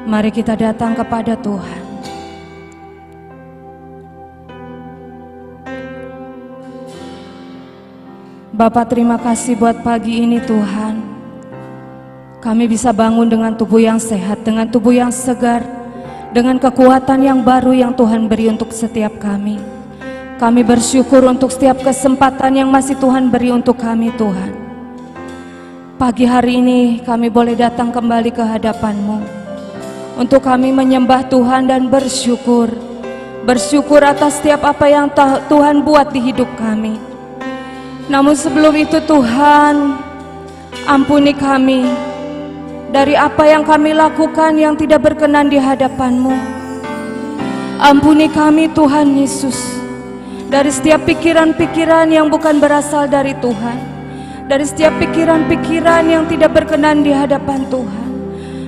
Mari kita datang kepada Tuhan. Bapa, terima kasih buat pagi ini Tuhan. Kami bisa bangun dengan tubuh yang sehat, dengan tubuh yang segar, dengan kekuatan yang baru yang Tuhan beri untuk setiap kami. Kami bersyukur untuk setiap kesempatan yang masih Tuhan beri untuk kami Tuhan. Pagi hari ini kami boleh datang kembali ke hadapan-Mu untuk kami menyembah Tuhan dan bersyukur. Bersyukur atas setiap apa yang Tuhan buat di hidup kami. Namun sebelum itu Tuhan, ampuni kami dari apa yang kami lakukan yang tidak berkenan di hadapan-Mu. Ampuni kami Tuhan Yesus, dari setiap pikiran-pikiran yang bukan berasal dari Tuhan, dari setiap pikiran-pikiran yang tidak berkenan di hadapan Tuhan.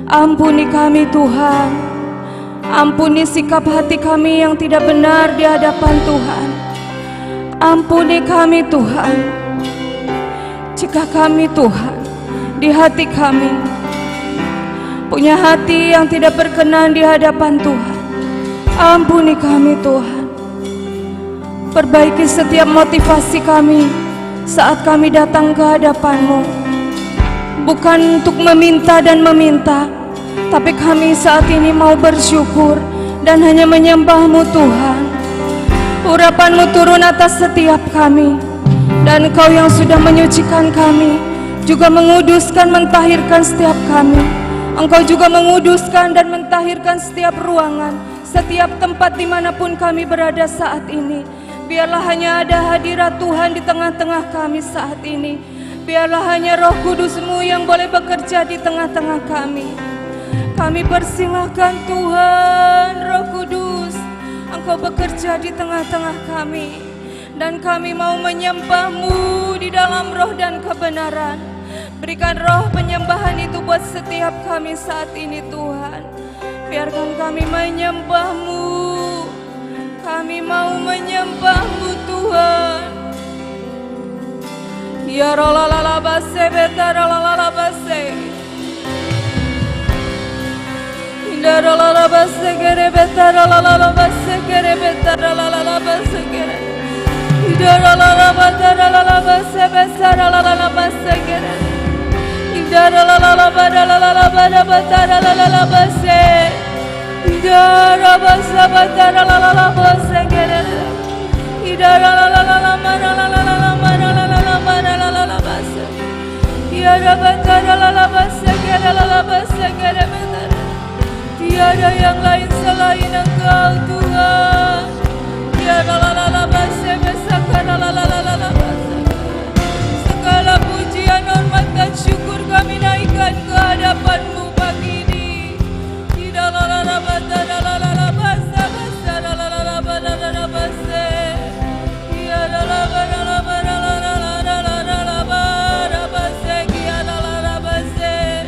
Ampuni kami Tuhan. Ampuni sikap hati kami yang tidak benar di hadapan Tuhan. Ampuni kami Tuhan. Jika kami Tuhan, di hati kami punya hati yang tidak berkenan di hadapan Tuhan, ampuni kami Tuhan. Perbaiki setiap motivasi kami saat kami datang ke hadapan-Mu, bukan untuk meminta dan meminta, tapi kami saat ini mau bersyukur dan hanya menyembah-Mu Tuhan. Urapan-Mu turun atas setiap kami, dan Engkau yang sudah menyucikan kami juga menguduskan, mentahirkan setiap kami. Engkau juga menguduskan dan mentahirkan setiap ruangan, setiap tempat dimanapun kami berada saat ini. Biarlah hanya ada hadirat Tuhan di tengah-tengah kami saat ini. Biarlah hanya Roh Kudus-Mu yang boleh bekerja di tengah-tengah kami. Kami persilahkan Tuhan, Roh Kudus, Engkau bekerja di tengah-tengah kami. Dan kami mau menyembah-Mu di dalam roh dan kebenaran. Berikan roh penyembahan itu buat setiap kami saat ini Tuhan. Biarkan kami menyembah-Mu. Kami mau menyembah-Mu Tuhan. Ya rolalabase betaralalabase. Indarolabase kere betaralalabase kere betaralalabase kere. Indarolalabadaralabase besaralalabase kere. Indarolalabadaralabase. Idarabasa badaralabase kere. Idarolalalamaralalabase. Iarabadaralabase kere lalabase kere betar. Tiada yang lain selain Engkau Tuhan. Tiada lalabase besakaralalabase. Segala pujian, hormat dan syukur kami naikkan ke hadapan-Mu pagi ini. Tidak lalabase lalabase besaralalabase. Tiada lalabase kiada lalabase.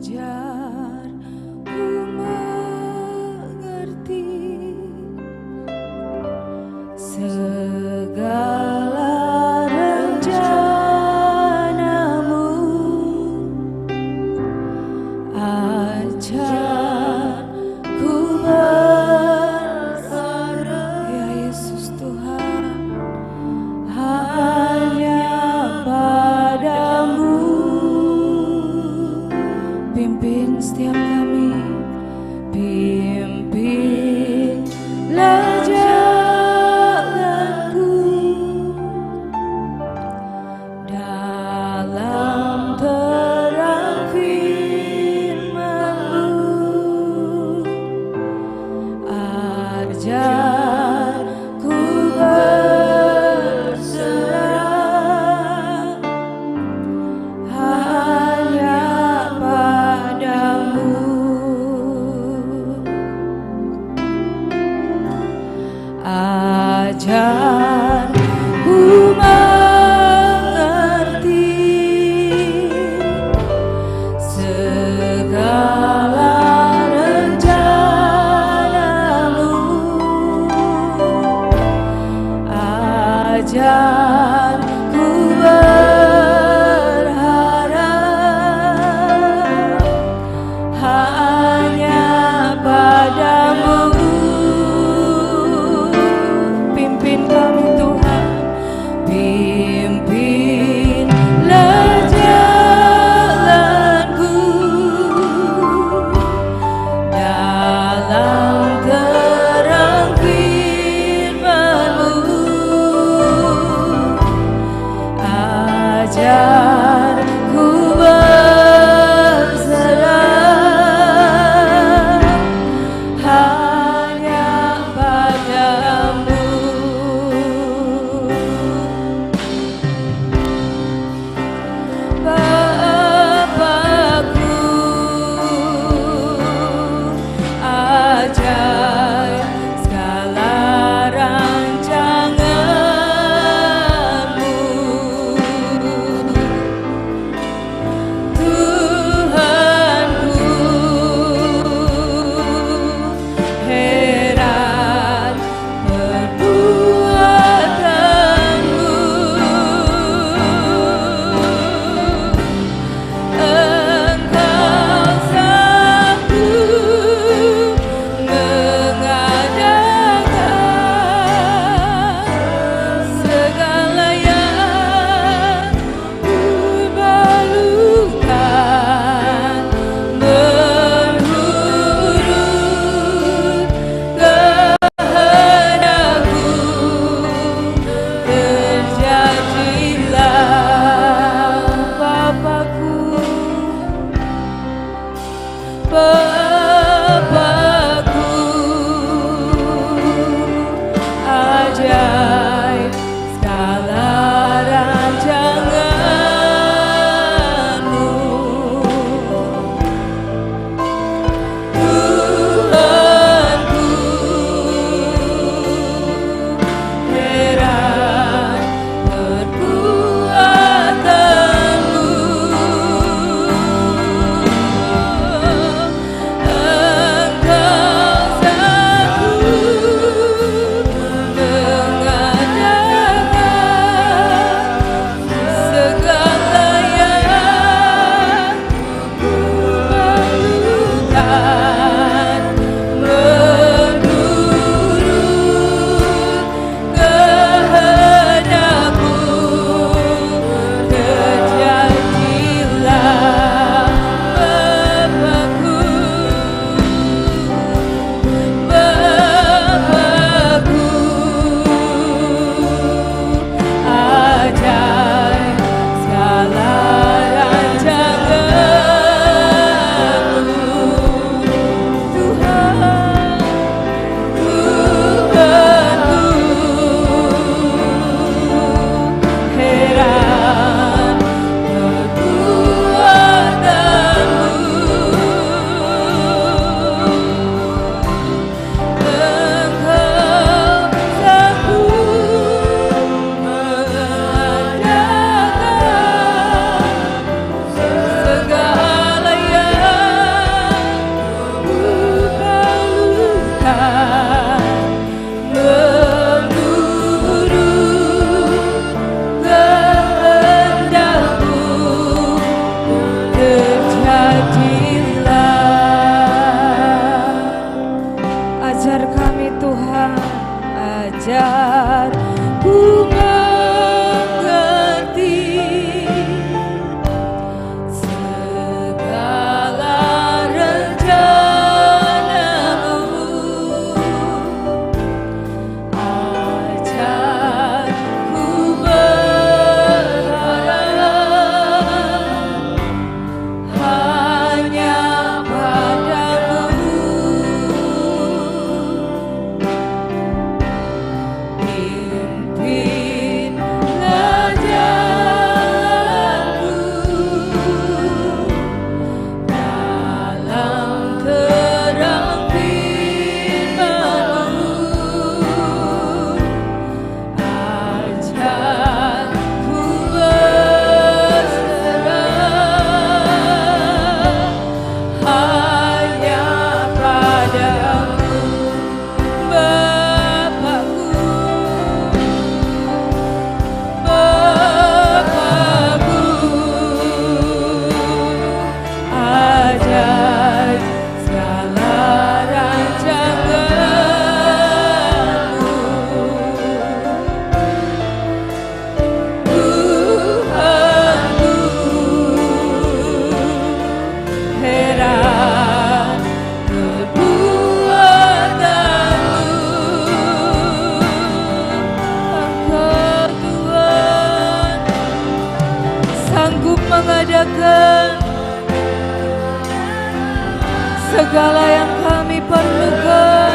ajar ku mengerti segala rencanamu, ajar ku berharap ya Yesus Tuhan hanya padamu. Pimpin setiap kami, pimpinlah jalanku dalam terang firman-Mu, ajar ku berserah hanya padamu, ajar ku mengerti segala rencana-Mu, ajar ku berharap hanya padamu. Pimpin kami Tuhan, pimpinlah jalanku dalam terang firman-Mu, ajar ku berserah hanya padamu. Bapakku, ajar segala rancangan-Mu, Tuhanku, heran perbuatan-Mu, Engkau sanggup mengadakan segala yang kuperlukan menurut kehendak-Mu. Terjadilah Bapakku, Bapakku, ajaib segala rancangan-Mu, Tuhanku, heran perbuatan-Mu, segala yang kami perlukan.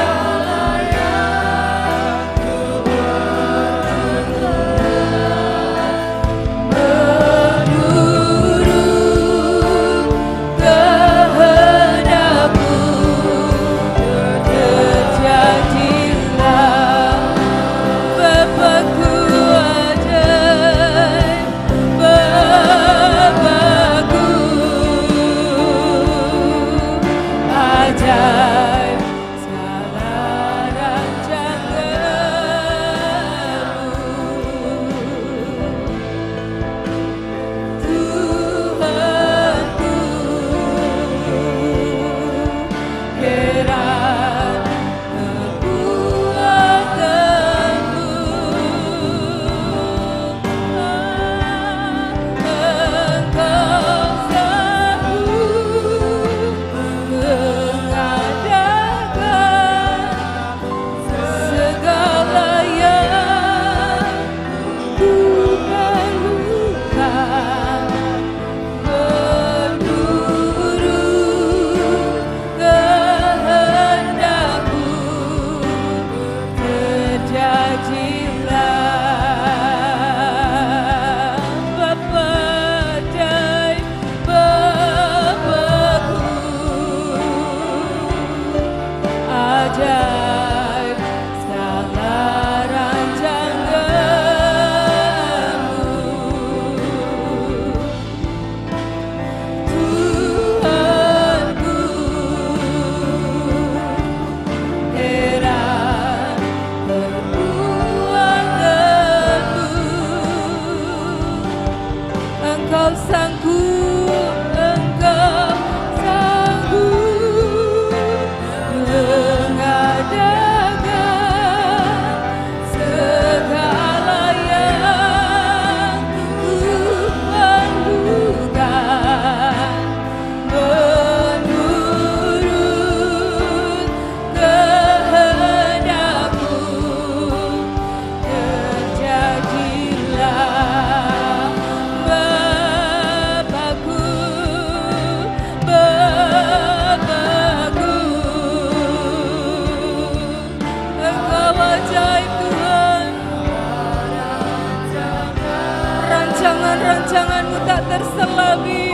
Rancangan-rancangan-Mu tak terselami.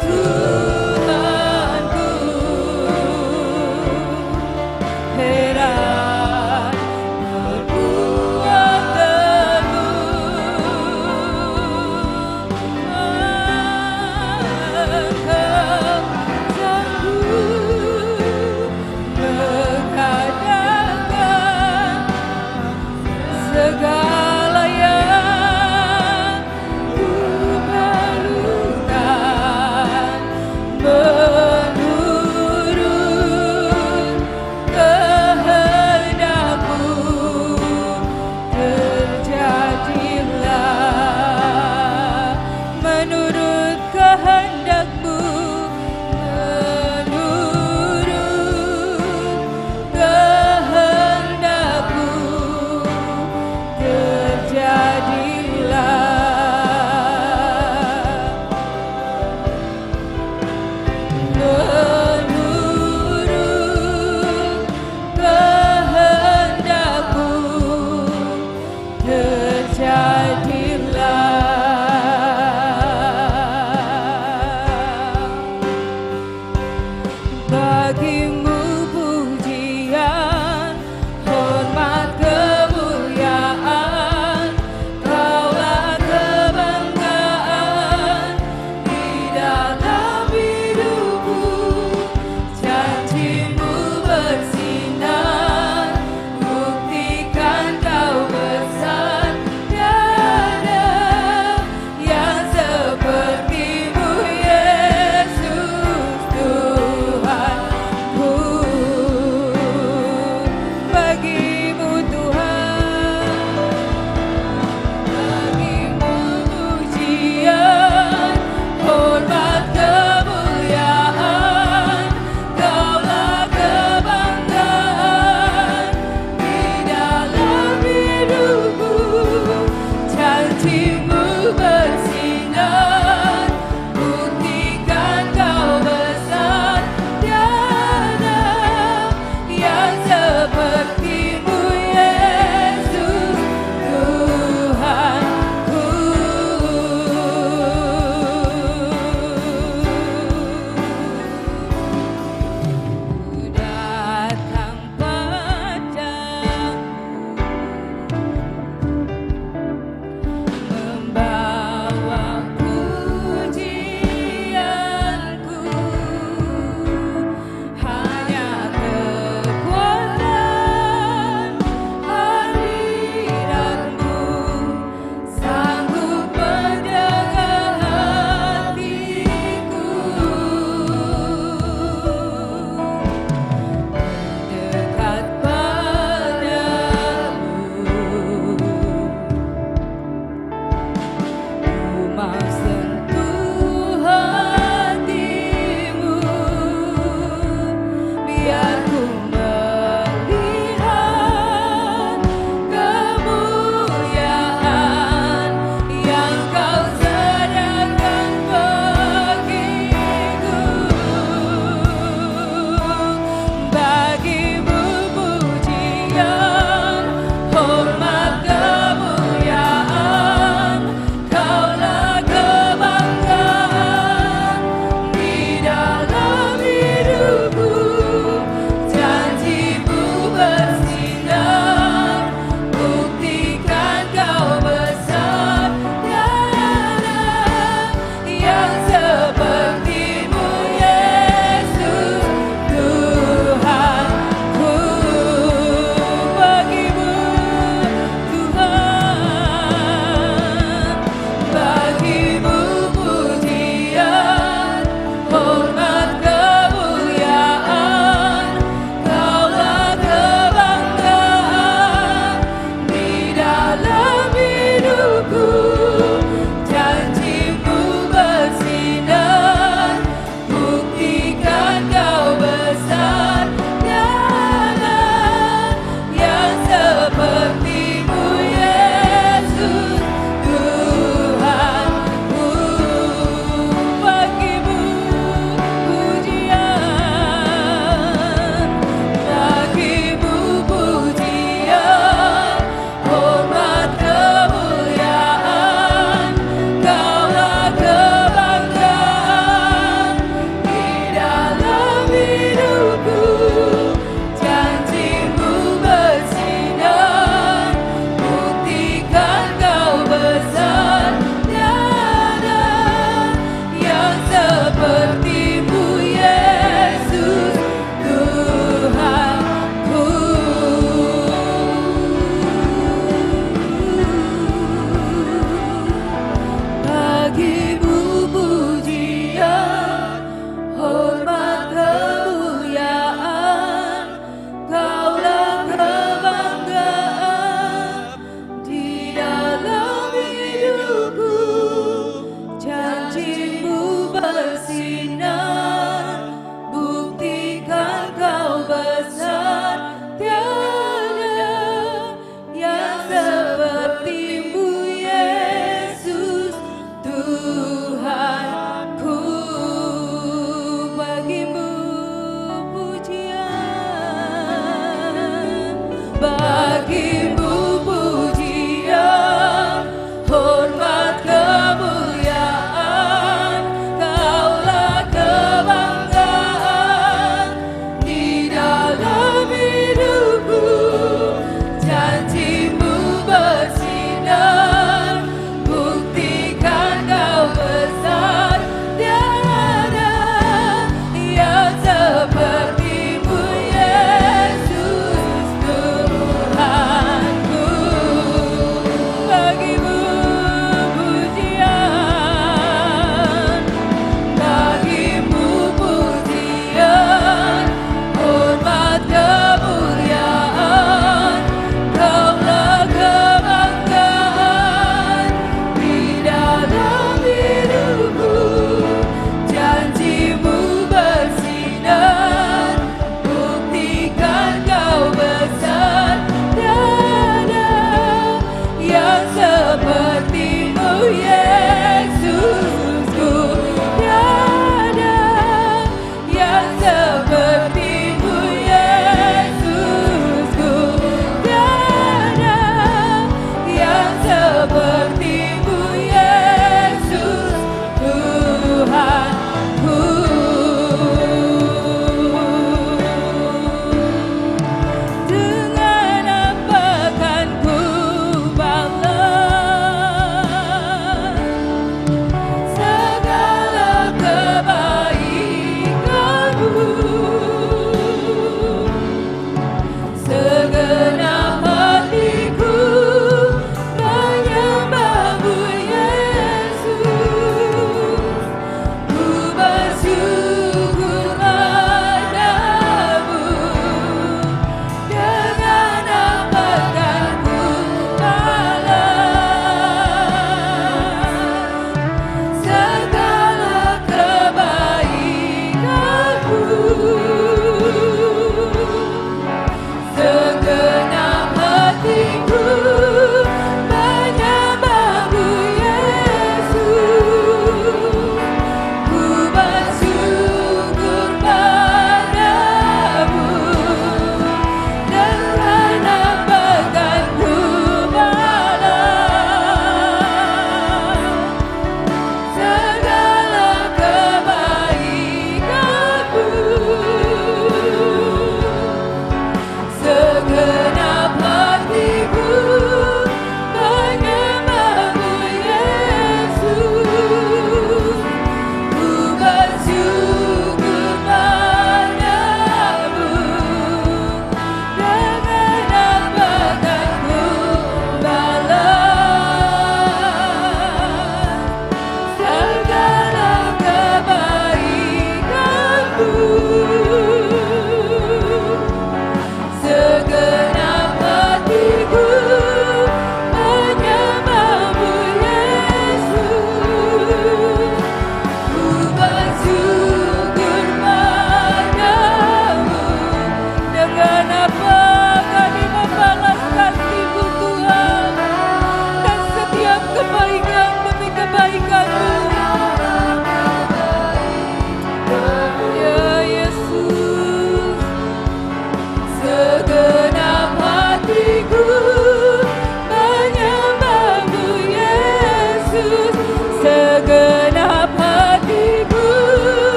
Tuhanku, heran perbuatanmu. Engkau sanggup mengadakan segala yang Ku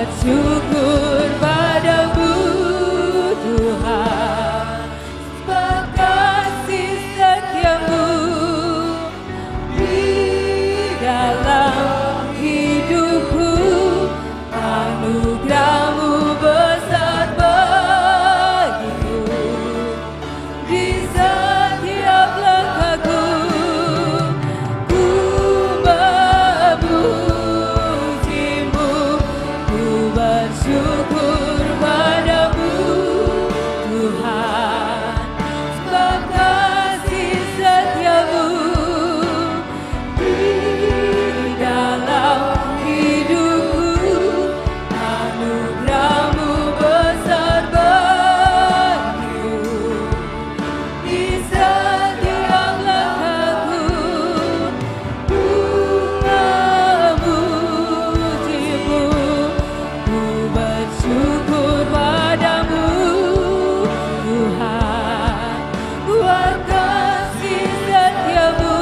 bersyukur padamu Tuhan, sebab kasih setiamu di dalam hidupku, anugerahmu besar bagiku, di setiap langkahku ku memujimu, ku bersyukur padamu Tuhan, sebab kasih setiamu di dalam hidupku, anugerahmu besar bagiku, di setiap langkahku ku memujimu, ku bersyukur padamu Tuhan, buat kasih setiamu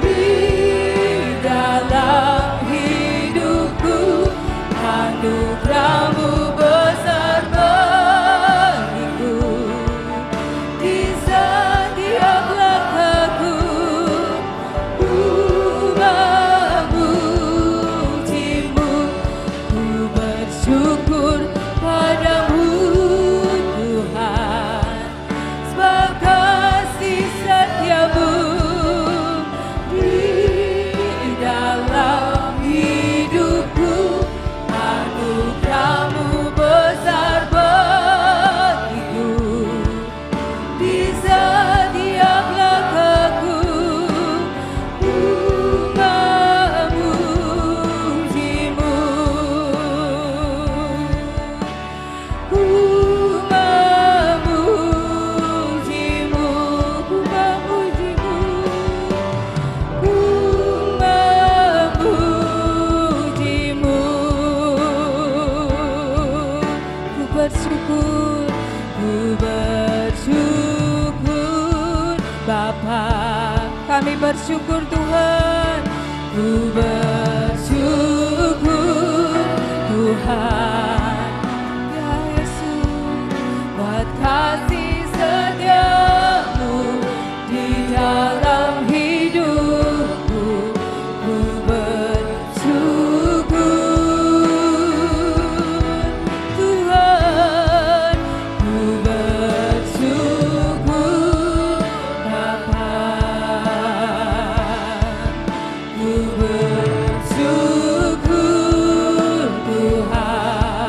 di dalam hidupku, anugerahmu besar bagiku, di setiap langkahku ku memujimu, ku bersyukur padamu Tuhan, sebab kasih setiamu di dalam hidupku, anugerahmu besar bagiku, di setiap langkahku ku memujimu, ku memujimu, ku memujimu, ku memujimu, ku bersyukur, ku bersyukur Bapa, kami bersyukur Tuhan, ku bersyukur Tuhan, ya Yesus, buat kasih setiamu di dalam hidupku, ku bersyukur Tuhan, ku bersyukur Bapa, ku bersyukur Tuhan,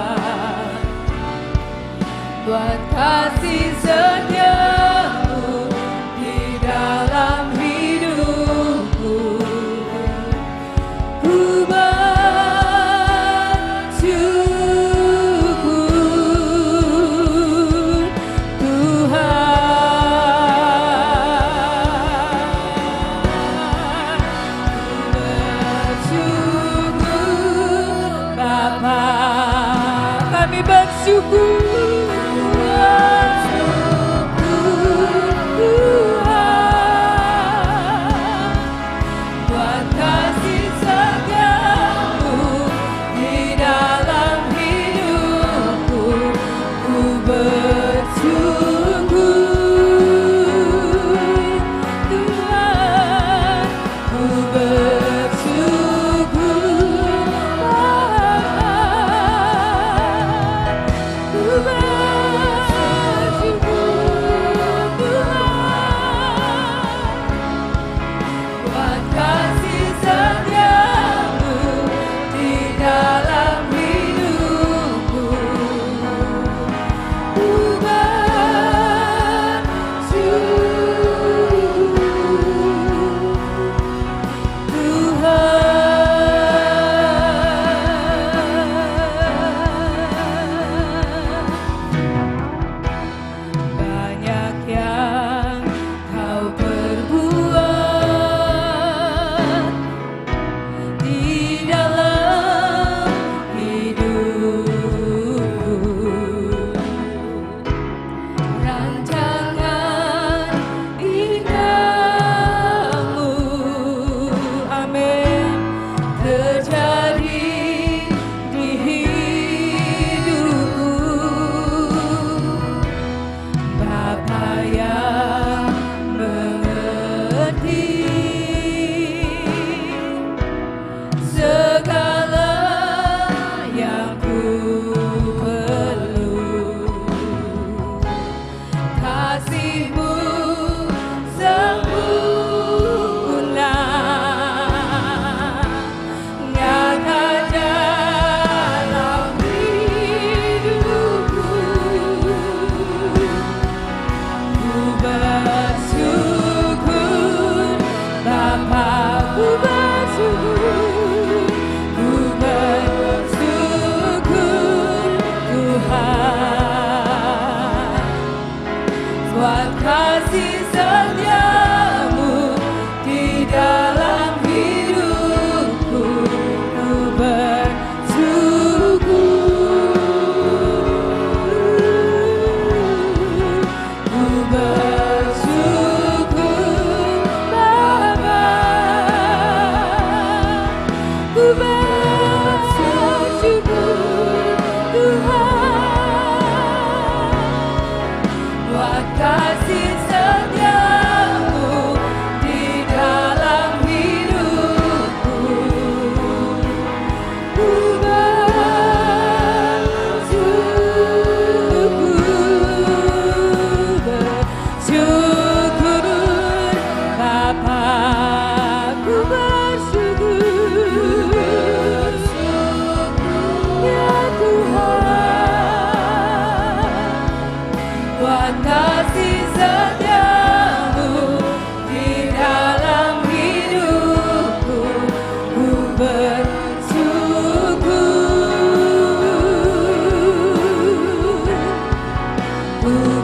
buat kasih setiamu di dalam hidupku, ku bersyukur Tuhan, bersyukur Bapa, kami bersyukur Tuhan, buat kasih setiamu di dalam hidupku, ku bersyukur Tuhan, ku bersyukur Bapa, ku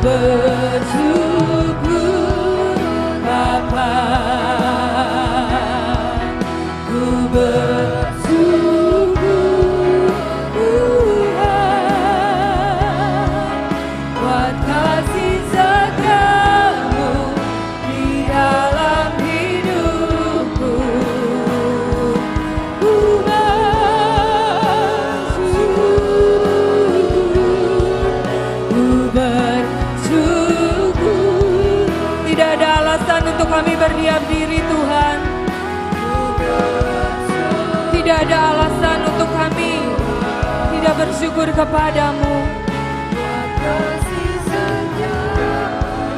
bersyukur Bapa, ku bersyukur Tuhan buat kasih setiamu di dalam hidupku. Ku bersyukur, tidak ada alasan untuk kami berdiam diri Tuhan. Tidak ada alasan untuk kami tidak bersyukur kepadamu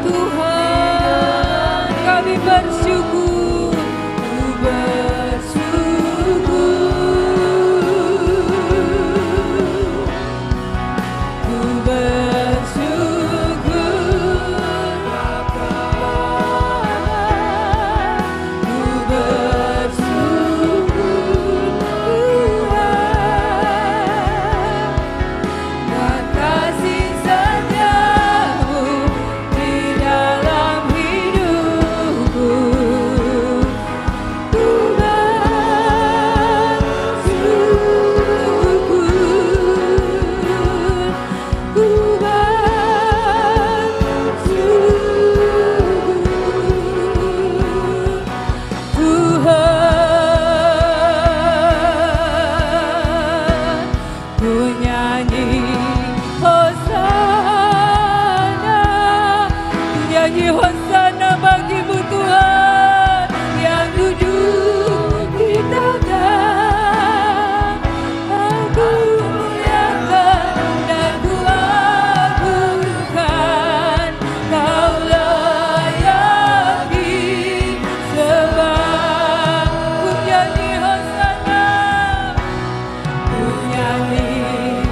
Tuhan. Kami bersyukur, ku Hosana bagimu Tuhan yang duduk di tangan. Aku muliakan dan ku agungkan, Kau layak disembah. Ku nyanyi Hosana, ku nyanyi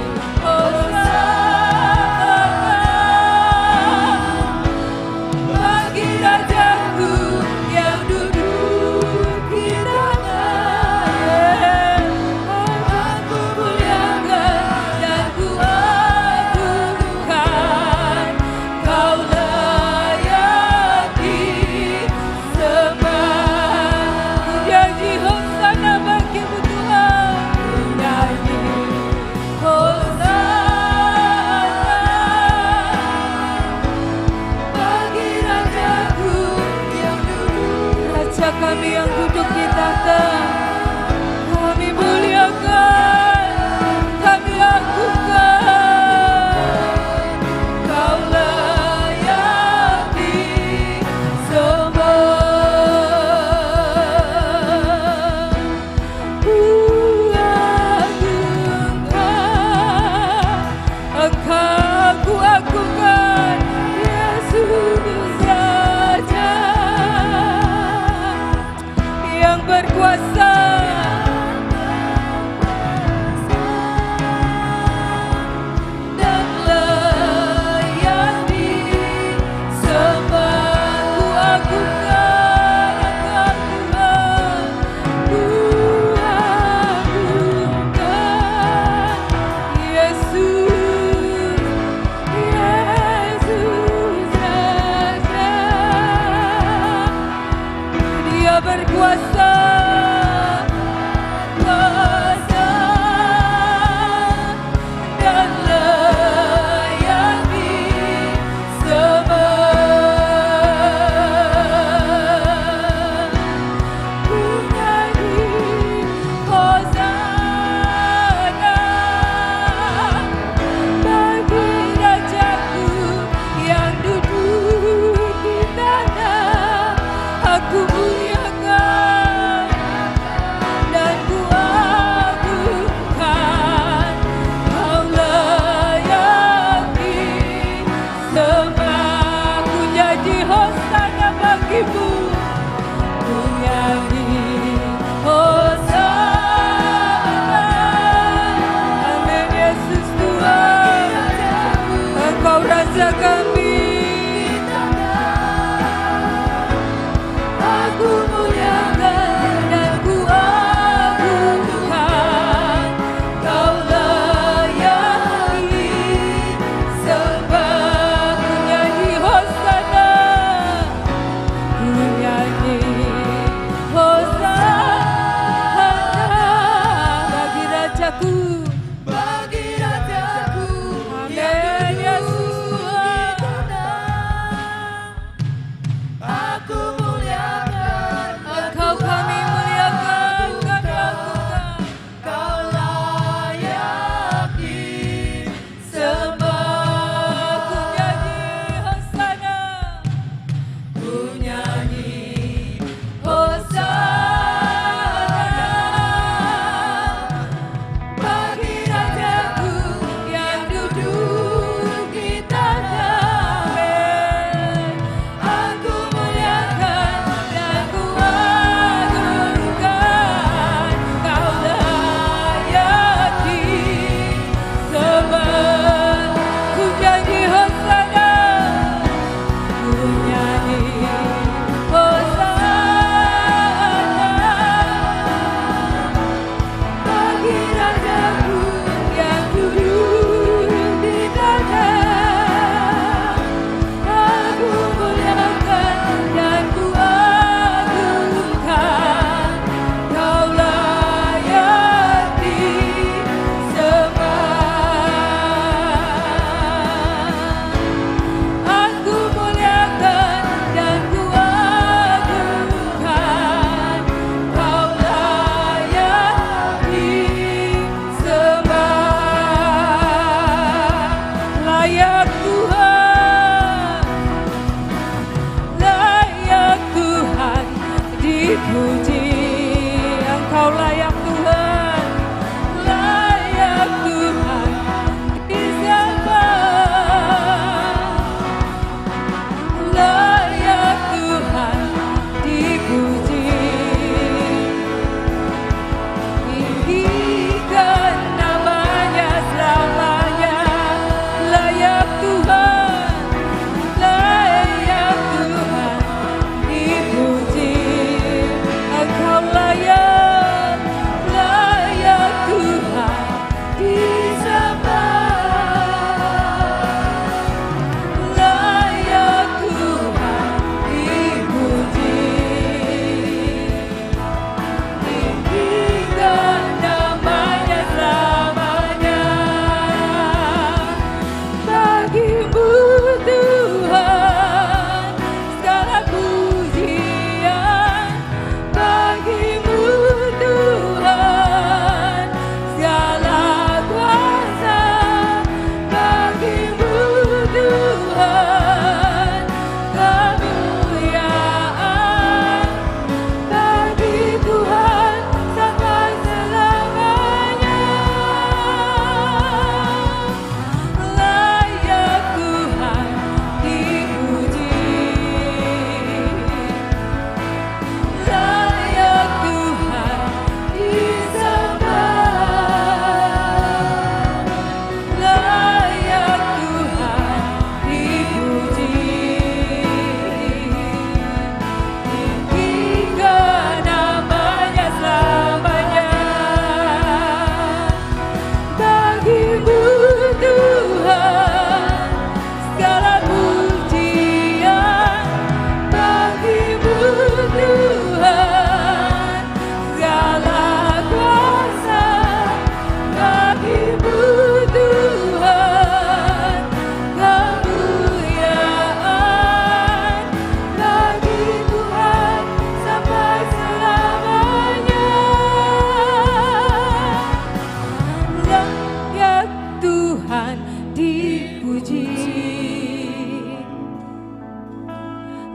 dipuji,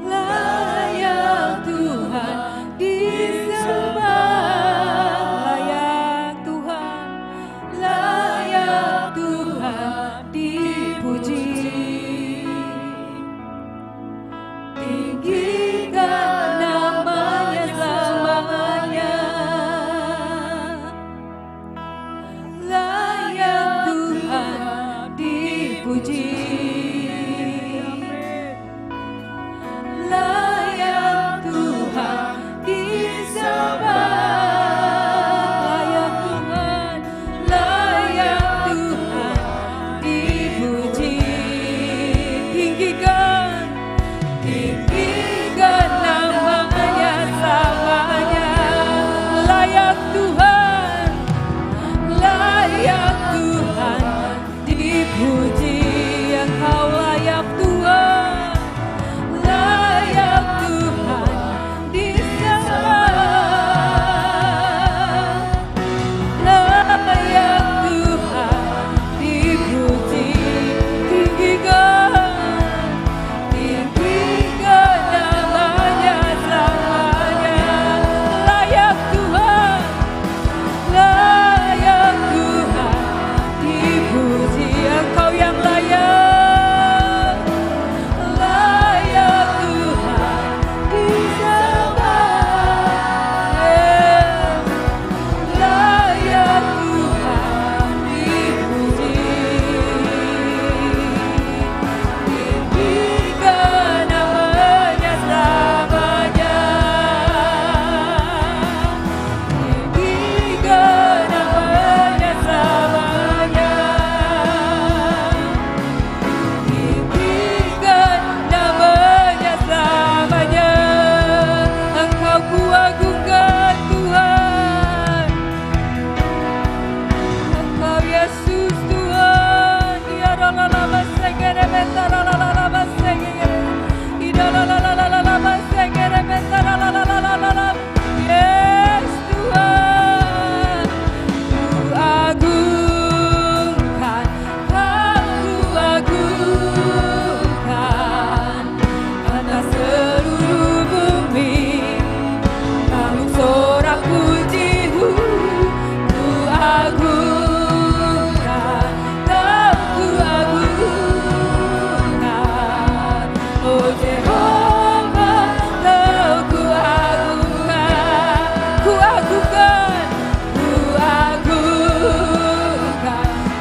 layak Tuhan disembah, layak Tuhan, layak Tuhan dipuji. Tinggikan namanya selamanya, layak Tuhan dipuji, layak Tuhan disembah, layak Tuhan, layak Tuhan dipuji. Tinggikan, tinggikan namanya selamanya, layak Tuhan, layak Tuhan dipuji. Engkau layak Tuhan, layak Tuhan disembah, layak Tuhan dipuji. Tinggikan, tinggikan namanya selamanya, layak Tuhan, layak Tuhan dipuji. Engkau yang layak, layak Tuhan disembah, layak Tuhan dipuji. Tinggikan namanya selamanya, tinggikan namanya selamanya, tinggikan namanya selamanya. Engkau kuagungkan Tuhan, Engkau Yesus Tuhan. Ya lalalala segere mentara lalalala segere, ida lalalala segere mentara lalalala. Yes Tuhan, kuagungkan, kuagungkan atas seluruh bumi, makhluk sorak pujimu, kuagungkan, kuagungkan, oh Jehovah, kuagungkan, kuagungkan, kuagungkan,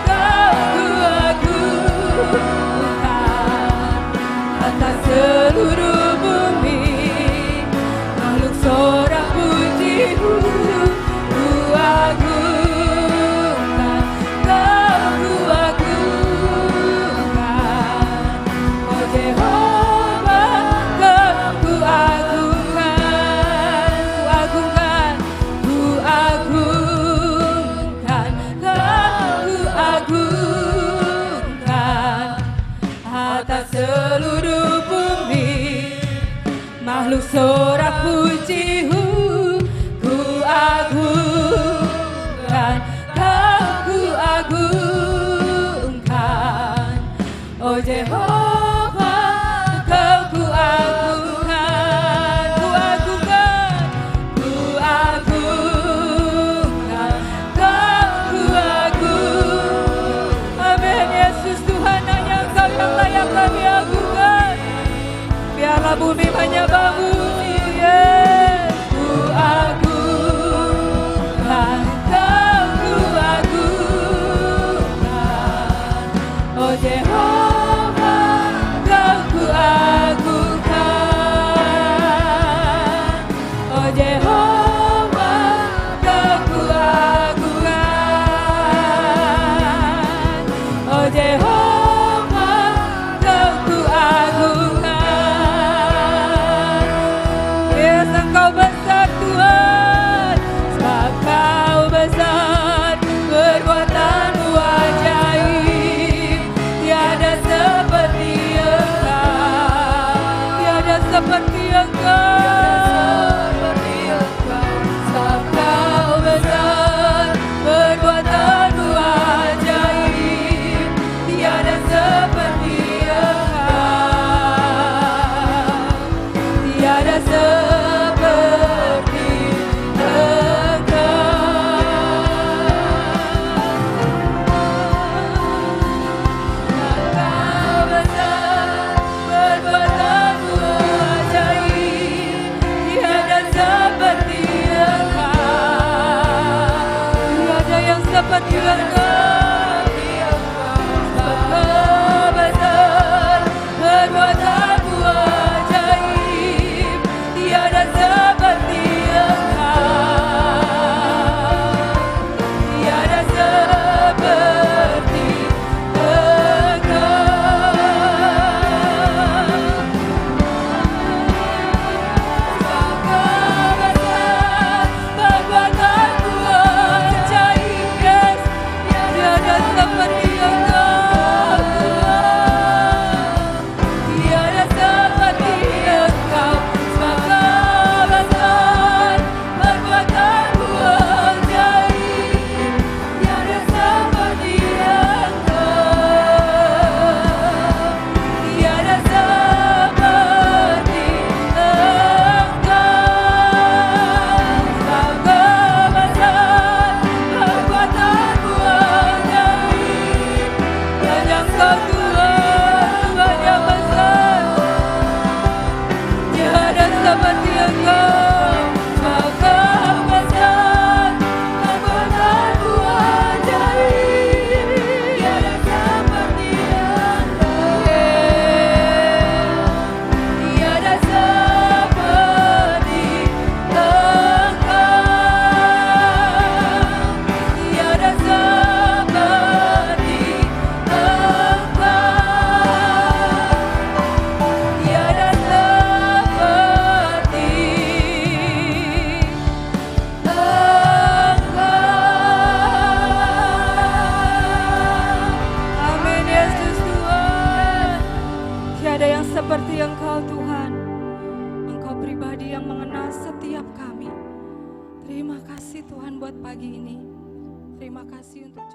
kuagungkan atas seluruh bumi, makhluk sorak pujimu, kuagungkan, kuagungkan, oh Jehovah, kuagungkan, kuagungkan, kuagungkan, kuagungkan atas seluruh bumi, makhluk sorak pujimu, kuagungkan, kuagungkan, oh Jehovah, kau kuagungkan, kuagungkan, kuagungkan, kau kuagungkan. Amin. Yesus Tuhan, hanya Engkau yang layak kami agungkan. Biarlah bumi menyembahmu, yes. Kuagungkan, kau kuagungkan, oh Jehovah, kau kuagungkan, oh Jehovah, kau kuagungkan, oh Jehovah, kau kuagungkan. Yes, Engkau besar Tuhan, sebab Kau besar, perbuatanmu ajaib, tiada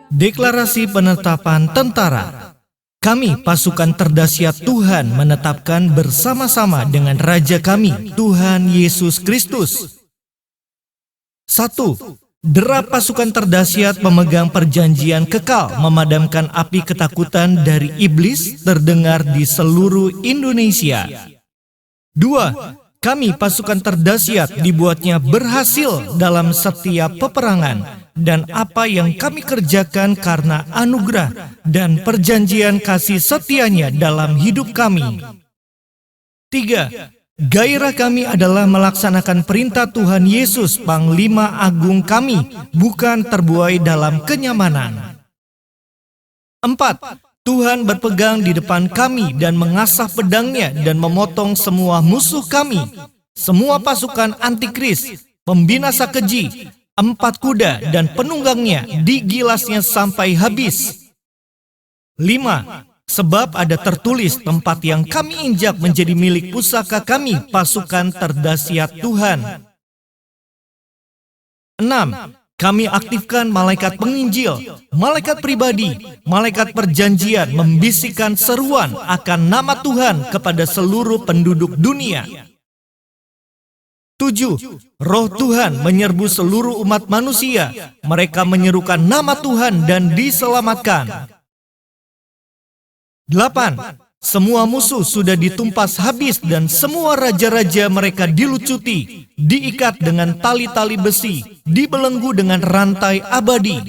Deklarasi penetapan tentara. Kami, pasukan terdahsyat Tuhan, menetapkan bersama-sama dengan Raja kami, Tuhan Yesus Kristus. 1. Derap pasukan terdahsyat pemegang perjanjian kekal memadamkan api ketakutan dari iblis terdengar di seluruh Indonesia. 2. Kami, pasukan terdahsyat, dibuatnya berhasil dalam setiap peperangan, dan apa yang kami kerjakan karena anugerah dan perjanjian kasih setianya dalam hidup kami. 3. Gairah kami adalah melaksanakan perintah Tuhan Yesus, Panglima Agung kami, bukan terbuai dalam kenyamanan. 4. Tuhan berpegang di depan kami dan mengasah pedangnya dan memotong semua musuh kami, semua pasukan antikris, pembinasa keji, 4 kuda dan penunggangnya digilasnya sampai habis. 5. Sebab ada tertulis tempat yang kami injak menjadi milik pusaka kami, pasukan terdahsyat Tuhan. 6. Kami aktifkan malaikat penginjil, malaikat pribadi, malaikat perjanjian membisikkan seruan akan nama Tuhan kepada seluruh penduduk dunia. 7. Roh Tuhan menyerbu seluruh umat manusia. Mereka menyerukan nama Tuhan dan diselamatkan. 8. Semua musuh sudah ditumpas habis dan semua raja-raja mereka dilucuti, diikat dengan tali-tali besi, dibelenggu dengan rantai abadi.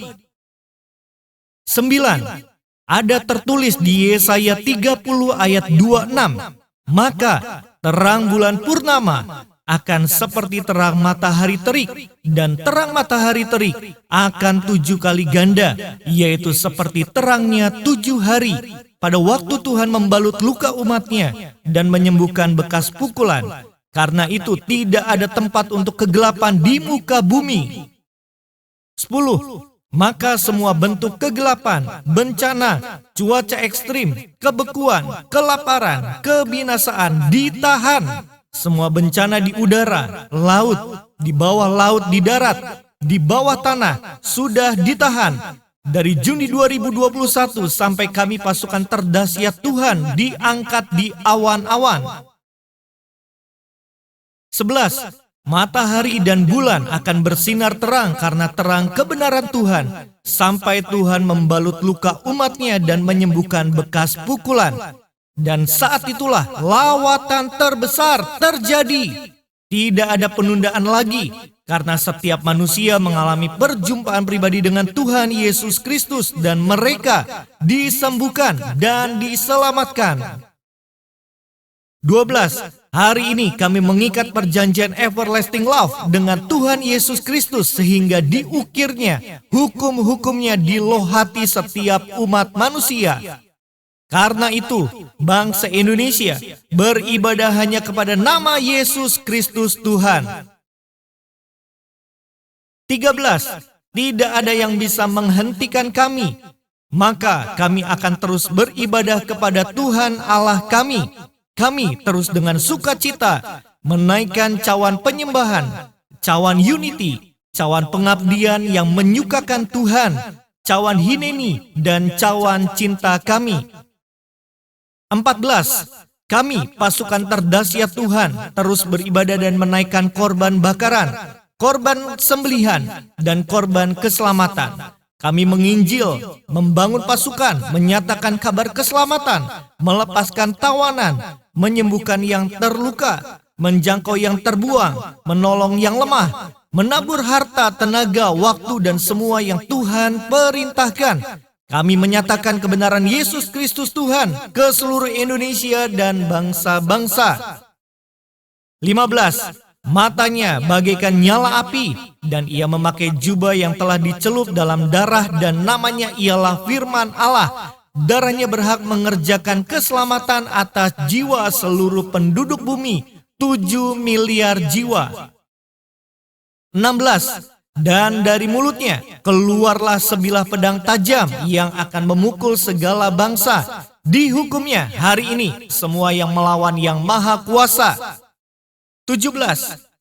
9. Ada tertulis di Yesaya 30 ayat 26, maka terang bulan purnama akan seperti terang matahari terik, dan terang matahari terik akan 7 kali ganda, yaitu seperti terangnya 7 hari, pada waktu Tuhan membalut luka umatnya dan menyembuhkan bekas pukulan. Karena itu tidak ada tempat untuk kegelapan di muka bumi. 10. Maka semua bentuk kegelapan, bencana, cuaca ekstrim, kebekuan, kelaparan, kebinasaan ditahan. Semua bencana di udara, laut, di bawah laut, di darat, di bawah tanah sudah ditahan. Dari Juni 2021 sampai kami, pasukan terdahsyat Tuhan, diangkat di awan-awan. 11. Matahari dan bulan akan bersinar terang karena terang kebenaran Tuhan, sampai Tuhan membalut luka umatnya dan menyembuhkan bekas pukulan. Dan saat itulah lawatan terbesar terjadi. Tidak ada penundaan lagi, karena setiap manusia mengalami perjumpaan pribadi dengan Tuhan Yesus Kristus dan mereka disembuhkan dan diselamatkan. 12. Hari ini kami mengikat perjanjian everlasting love dengan Tuhan Yesus Kristus sehingga diukirnya hukum-hukumnya di loh hati setiap umat manusia. Karena itu, bangsa Indonesia beribadah hanya kepada nama Yesus Kristus Tuhan. 13. Tidak ada yang bisa menghentikan kami, maka kami akan terus beribadah kepada Tuhan Allah kami. Kami terus dengan sukacita menaikkan cawan penyembahan, cawan unity, cawan pengabdian yang menyukakan Tuhan, cawan hineni, dan cawan cinta kami. 14. Kami, pasukan terdahsyat Tuhan, terus beribadah dan menaikkan korban bakaran, korban sembelihan, dan korban keselamatan. Kami menginjil, membangun pasukan, menyatakan kabar keselamatan, melepaskan tawanan, menyembuhkan yang terluka, menjangkau yang terbuang, menolong yang lemah, menabur harta, tenaga, waktu, dan semua yang Tuhan perintahkan. Kami menyatakan kebenaran Yesus Kristus Tuhan ke seluruh Indonesia dan bangsa-bangsa. 15. Matanya bagaikan nyala api, dan ia memakai jubah yang telah dicelup dalam darah, dan namanya ialah Firman Allah. Darahnya berhak mengerjakan keselamatan atas jiwa seluruh penduduk bumi, 7 miliar jiwa. 16. Dan dari mulutnya keluarlah sebilah pedang tajam yang akan memukul segala bangsa. Dihukumnya hari ini semua yang melawan yang maha kuasa. 17.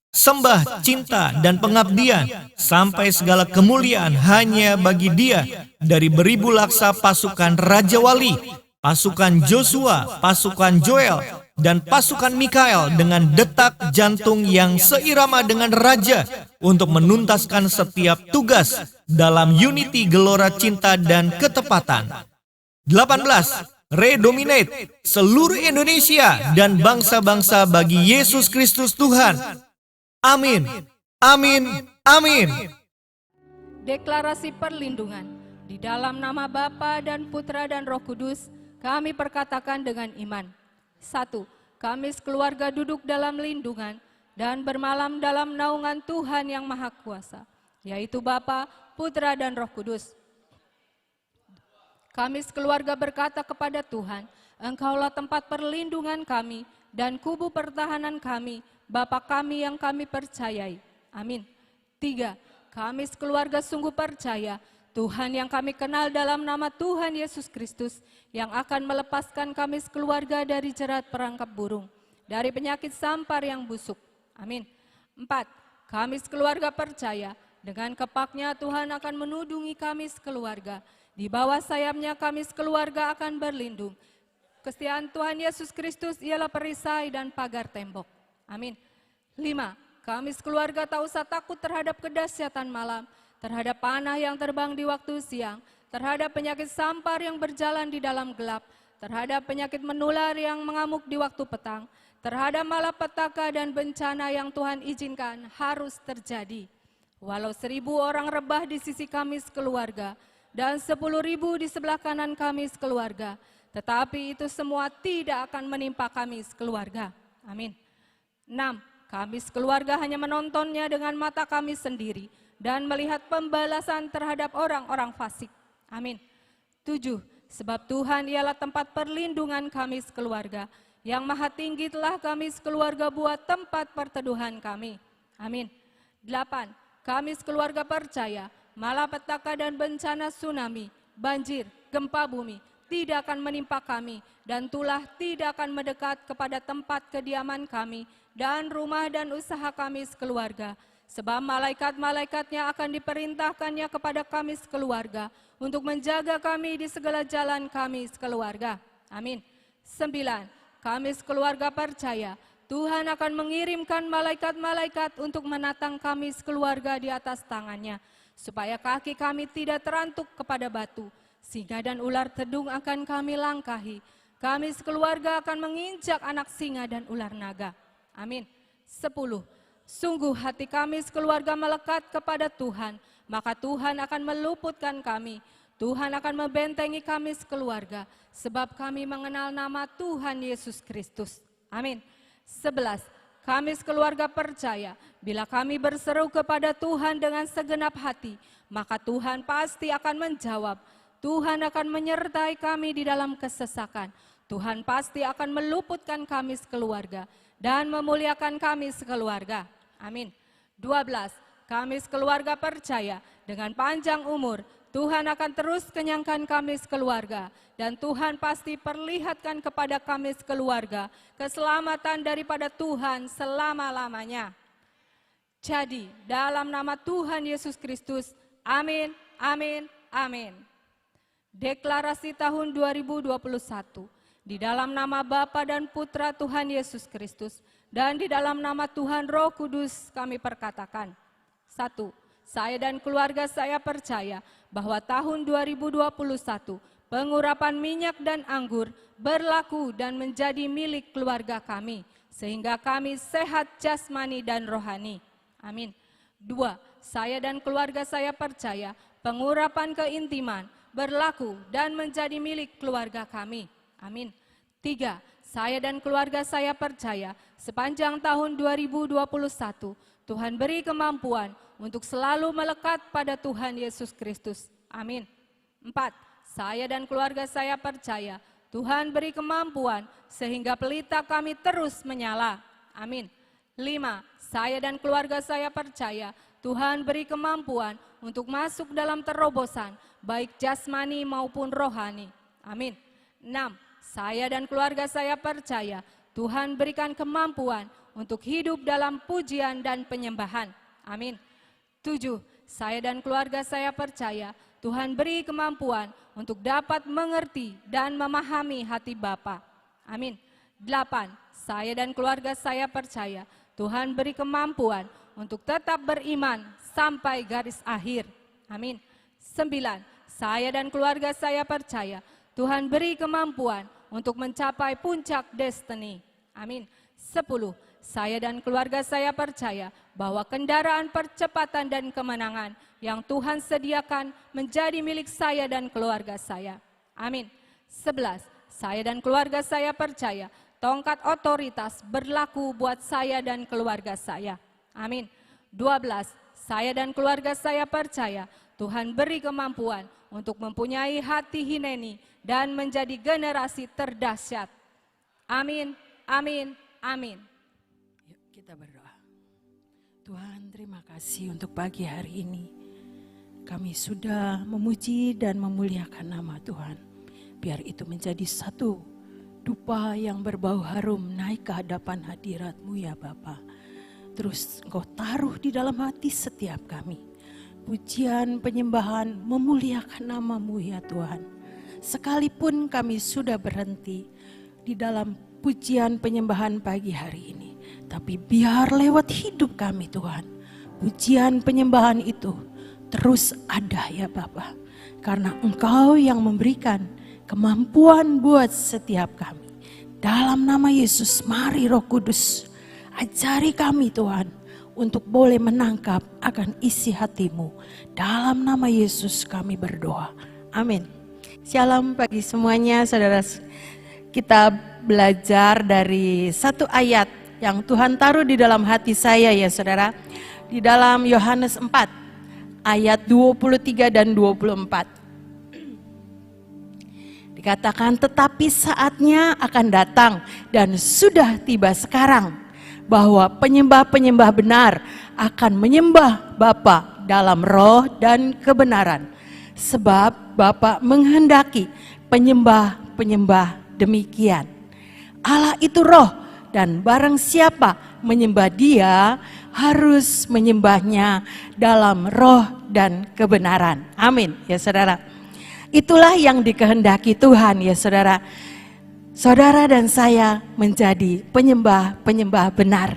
sembah, cinta, dan pengabdian, sampai segala kemuliaan hanya bagi Dia. Dari beribu laksa pasukan Raja Wali, pasukan Joshua, pasukan Joel, dan pasukan Mikael dengan detak jantung yang seirama dengan Raja untuk menuntaskan setiap tugas dalam unity gelora cinta dan ketepatan. 18. Redominate seluruh Indonesia dan bangsa-bangsa bagi Yesus Kristus Tuhan. Amin. Amin. Amin. Deklarasi perlindungan. Di dalam nama Bapa dan Putra dan Roh Kudus, kami perkatakan dengan iman. 1. Kami sekeluarga duduk dalam lindungan dan bermalam dalam naungan Tuhan yang Maha Kuasa, yaitu Bapa, Putra dan Roh Kudus. Kami sekeluarga berkata kepada Tuhan, Engkaulah tempat perlindungan kami dan kubu pertahanan kami, Bapa kami yang kami percayai. Amin. 3. Kami sekeluarga sungguh percaya Tuhan yang kami kenal dalam nama Tuhan Yesus Kristus yang akan melepaskan kami sekeluarga dari jerat perangkap burung, dari penyakit sampar yang busuk. Amin. 4. Kami sekeluarga percaya dengan kepaknya Tuhan akan menudungi kami sekeluarga. Di bawah sayapnya kami sekeluarga akan berlindung. Kesetiaan Tuhan Yesus Kristus ialah perisai dan pagar tembok. Amin. 5. Kami sekeluarga tak usah takut terhadap kedahsyatan malam, terhadap panah yang terbang di waktu siang, terhadap penyakit sampar yang berjalan di dalam gelap, terhadap penyakit menular yang mengamuk di waktu petang, terhadap malapetaka dan bencana yang Tuhan izinkan harus terjadi. Walau 1.000 orang rebah di sisi kami sekeluarga, dan 10.000 di sebelah kanan kami sekeluarga, tetapi itu semua tidak akan menimpa kami sekeluarga. Amin. 6. Kami sekeluarga hanya menontonnya dengan mata kami sendiri dan melihat pembalasan terhadap orang-orang fasik. Amin. 7. Sebab Tuhan ialah tempat perlindungan kami sekeluarga, yang Maha Tinggi telah kami sekeluarga buat tempat perteduhan kami. Amin. 8. Kami sekeluarga percaya malapetaka dan bencana tsunami, banjir, gempa bumi tidak akan menimpa kami, dan tulah tidak akan mendekat kepada tempat kediaman kami dan rumah dan usaha kami sekeluarga. Sebab malaikat-malaikatnya akan diperintahkannya kepada kami sekeluarga untuk menjaga kami di segala jalan kami sekeluarga. Amin. 9. Kami sekeluarga percaya Tuhan akan mengirimkan malaikat-malaikat untuk menatang kami sekeluarga di atas tangannya, supaya kaki kami tidak terantuk kepada batu, singa dan ular tedung akan kami langkahi. Kami sekeluarga akan menginjak anak singa dan ular naga. Amin. 10. Sungguh hati kami sekeluarga melekat kepada Tuhan, maka Tuhan akan meluputkan kami. Tuhan akan membentengi kami sekeluarga, sebab kami mengenal nama Tuhan Yesus Kristus. Amin. 11. Kami sekeluarga percaya, bila kami berseru kepada Tuhan dengan segenap hati, maka Tuhan pasti akan menjawab. Tuhan akan menyertai kami di dalam kesesakan. Tuhan pasti akan meluputkan kami sekeluarga dan memuliakan kami sekeluarga. Amin. 12. Kami sekeluarga percaya, dengan panjang umur, Tuhan akan terus kenyangkan kami sekeluarga, dan Tuhan pasti perlihatkan kepada kami sekeluarga keselamatan daripada Tuhan selama-lamanya. Jadi, dalam nama Tuhan Yesus Kristus, amin, amin, amin. Deklarasi tahun 2021, di dalam nama Bapa dan Putra Tuhan Yesus Kristus, dan di dalam nama Tuhan Roh Kudus kami perkatakan. 1. Saya dan keluarga saya percaya bahwa tahun 2021 pengurapan minyak dan anggur berlaku dan menjadi milik keluarga kami, sehingga kami sehat jasmani dan rohani. Amin. 2. Saya dan keluarga saya percaya pengurapan keintiman berlaku dan menjadi milik keluarga kami. Amin. 3. Saya dan keluarga saya percaya sepanjang tahun 2021 Tuhan beri kemampuan untuk selalu melekat pada Tuhan Yesus Kristus. Amin. 4. Saya dan keluarga saya percaya Tuhan beri kemampuan sehingga pelita kami terus menyala. Amin. 5. Saya dan keluarga saya percaya Tuhan beri kemampuan untuk masuk dalam terobosan, baik jasmani maupun rohani. Amin. 6. Saya dan keluarga saya percaya Tuhan berikan kemampuan untuk hidup dalam pujian dan penyembahan. Amin. 7. Saya dan keluarga saya percaya Tuhan beri kemampuan untuk dapat mengerti dan memahami hati Bapa. Amin. 8. Saya dan keluarga saya percaya Tuhan beri kemampuan untuk tetap beriman sampai garis akhir. Amin. 9. Saya dan keluarga saya percaya Tuhan beri kemampuan untuk mencapai puncak destiny. Amin. 10. Saya dan keluarga saya percaya bahwa kendaraan percepatan dan kemenangan yang Tuhan sediakan menjadi milik saya dan keluarga saya. Amin. 11. Saya dan keluarga saya percaya tongkat otoritas berlaku buat saya dan keluarga saya. Amin. 12. Saya dan keluarga saya percaya Tuhan beri kemampuan untuk mempunyai hati Hineni dan menjadi generasi terdahsyat. Amin, amin, amin. Yuk kita berdoa. Tuhan, terima kasih untuk pagi hari ini. Kami sudah memuji dan memuliakan nama Tuhan. Biar itu menjadi satu dupa yang berbau harum naik ke hadapan hadirat-Mu ya Bapa. Terus Engkau taruh di dalam hati setiap kami. Pujian, penyembahan, memuliakan nama-Mu ya Tuhan. Sekalipun kami sudah berhenti di dalam pujian penyembahan pagi hari ini. Tapi biar lewat hidup kami Tuhan, pujian penyembahan itu terus ada ya Bapa. Karena Engkau yang memberikan kemampuan buat setiap kami. Dalam nama Yesus, mari Roh Kudus, ajari kami Tuhan untuk boleh menangkap akan isi hati-Mu. Dalam nama Yesus kami berdoa. Amin. Shalom bagi semuanya saudara. Kita belajar dari satu ayat yang Tuhan taruh di dalam hati saya ya saudara. Di dalam Yohanes 4 ayat 23 dan 24. Dikatakan tetapi saatnya akan datang dan sudah tiba sekarang bahwa penyembah-penyembah benar akan menyembah Bapa dalam roh dan kebenaran. Sebab Bapa menghendaki penyembah-penyembah demikian. Allah itu roh dan barang siapa menyembah Dia harus menyembahnya dalam roh dan kebenaran. Amin ya saudara. Itulah yang dikehendaki Tuhan ya saudara. Saudara dan saya menjadi penyembah-penyembah benar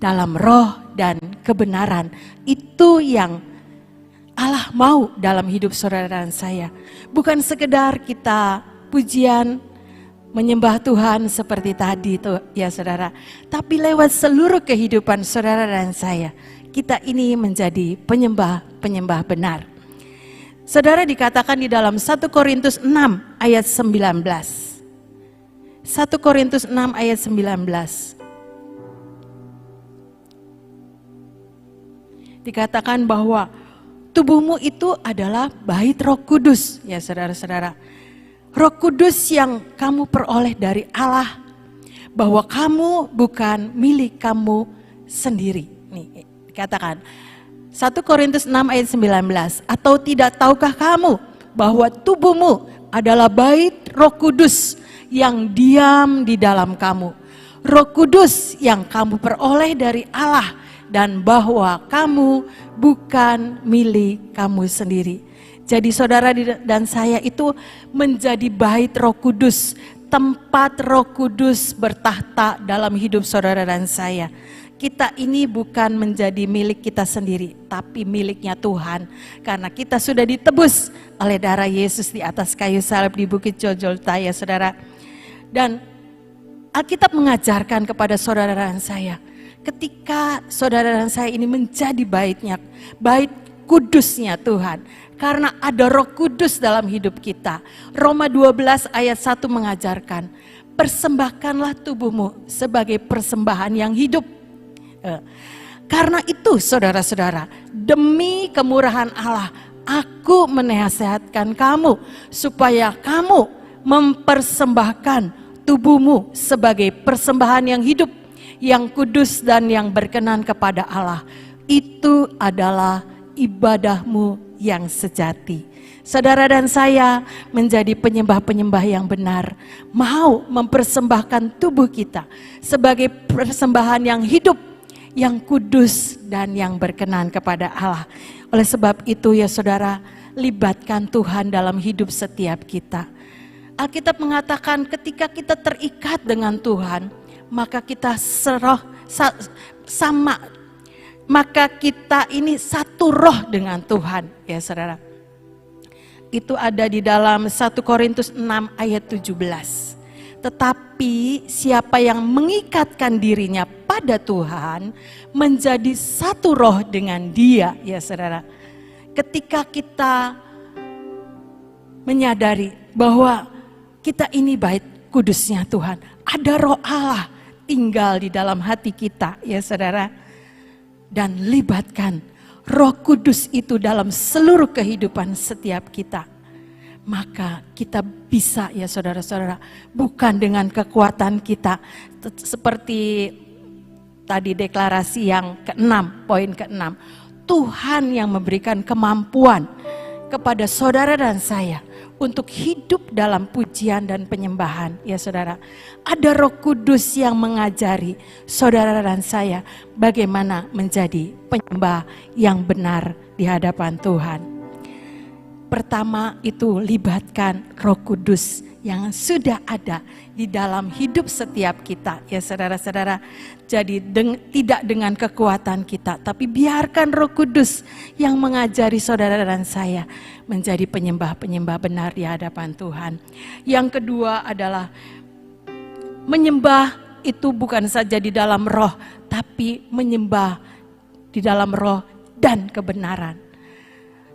dalam roh dan kebenaran. Itu yang Allah mau dalam hidup saudara dan saya. Bukan sekedar kita pujian menyembah Tuhan seperti tadi tuh ya saudara. Tapi lewat seluruh kehidupan saudara dan saya, kita ini menjadi penyembah-penyembah benar. Saudara dikatakan di dalam 1 Korintus 6 ayat 19. 1 Korintus 6 ayat 19. Dikatakan bahwa tubuhmu itu adalah bait Roh Kudus ya saudara-saudara. Roh Kudus yang kamu peroleh dari Allah. Bahwa kamu bukan milik kamu sendiri. Nih dikatakan 1 Korintus 6 ayat 19. Atau tidak tahukah kamu bahwa tubuhmu adalah bait Roh Kudus yang diam di dalam kamu. Roh Kudus yang kamu peroleh dari Allah dan bahwa kamu bukan milik kamu sendiri. Jadi saudara dan saya itu menjadi bait Roh Kudus, tempat Roh Kudus bertahta dalam hidup saudara dan saya. Kita ini bukan menjadi milik kita sendiri, tapi miliknya Tuhan. Karena kita sudah ditebus oleh darah Yesus di atas kayu salib di Bukit Golgota ya saudara. Dan Alkitab mengajarkan kepada saudara dan saya, ketika saudara dan saya ini menjadi baitnya, bait kudusnya Tuhan. Karena ada Roh Kudus dalam hidup kita. Roma 12 ayat 1 mengajarkan, persembahkanlah tubuhmu sebagai persembahan yang hidup. Karena itu saudara-saudara, demi kemurahan Allah, aku menasihatkan kamu supaya kamu mempersembahkan tubuhmu sebagai persembahan yang hidup, yang kudus dan yang berkenan kepada Allah. Itu adalah ibadahmu yang sejati. saudara dan saya menjadi penyembah-penyembah yang benar, mau mempersembahkan tubuh kita sebagai persembahan yang hidup, yang kudus dan yang berkenan kepada Allah. Oleh sebab itu ya saudara, libatkan Tuhan dalam hidup setiap kita. Alkitab mengatakan ketika kita terikat dengan Tuhan, maka kita maka kita ini satu roh dengan Tuhan ya saudara. Itu ada di dalam 1 Korintus 6 ayat 17. Tetapi siapa yang mengikatkan dirinya pada Tuhan menjadi satu roh dengan Dia ya saudara. Ketika kita menyadari bahwa kita ini bait kudusnya Tuhan, ada roh Allah tinggal di dalam hati kita ya saudara. Dan libatkan Roh Kudus itu dalam seluruh kehidupan setiap kita. Maka kita bisa ya saudara-saudara, bukan dengan kekuatan kita. Seperti tadi deklarasi yang ke-6, poin ke-6. Tuhan yang memberikan kemampuan kepada saudara dan saya untuk hidup dalam pujian dan penyembahan ya saudara. Ada Roh Kudus yang mengajari saudara dan saya bagaimana menjadi penyembah yang benar di hadapan Tuhan. Pertama itu libatkan Roh Kudus yang sudah ada di dalam hidup setiap kita ya saudara-saudara. Jadi tidak dengan kekuatan kita, tapi biarkan Roh Kudus yang mengajari saudara dan saya menjadi penyembah-penyembah benar di hadapan Tuhan. Yang kedua adalah menyembah itu bukan saja di dalam roh, tapi menyembah di dalam roh dan kebenaran.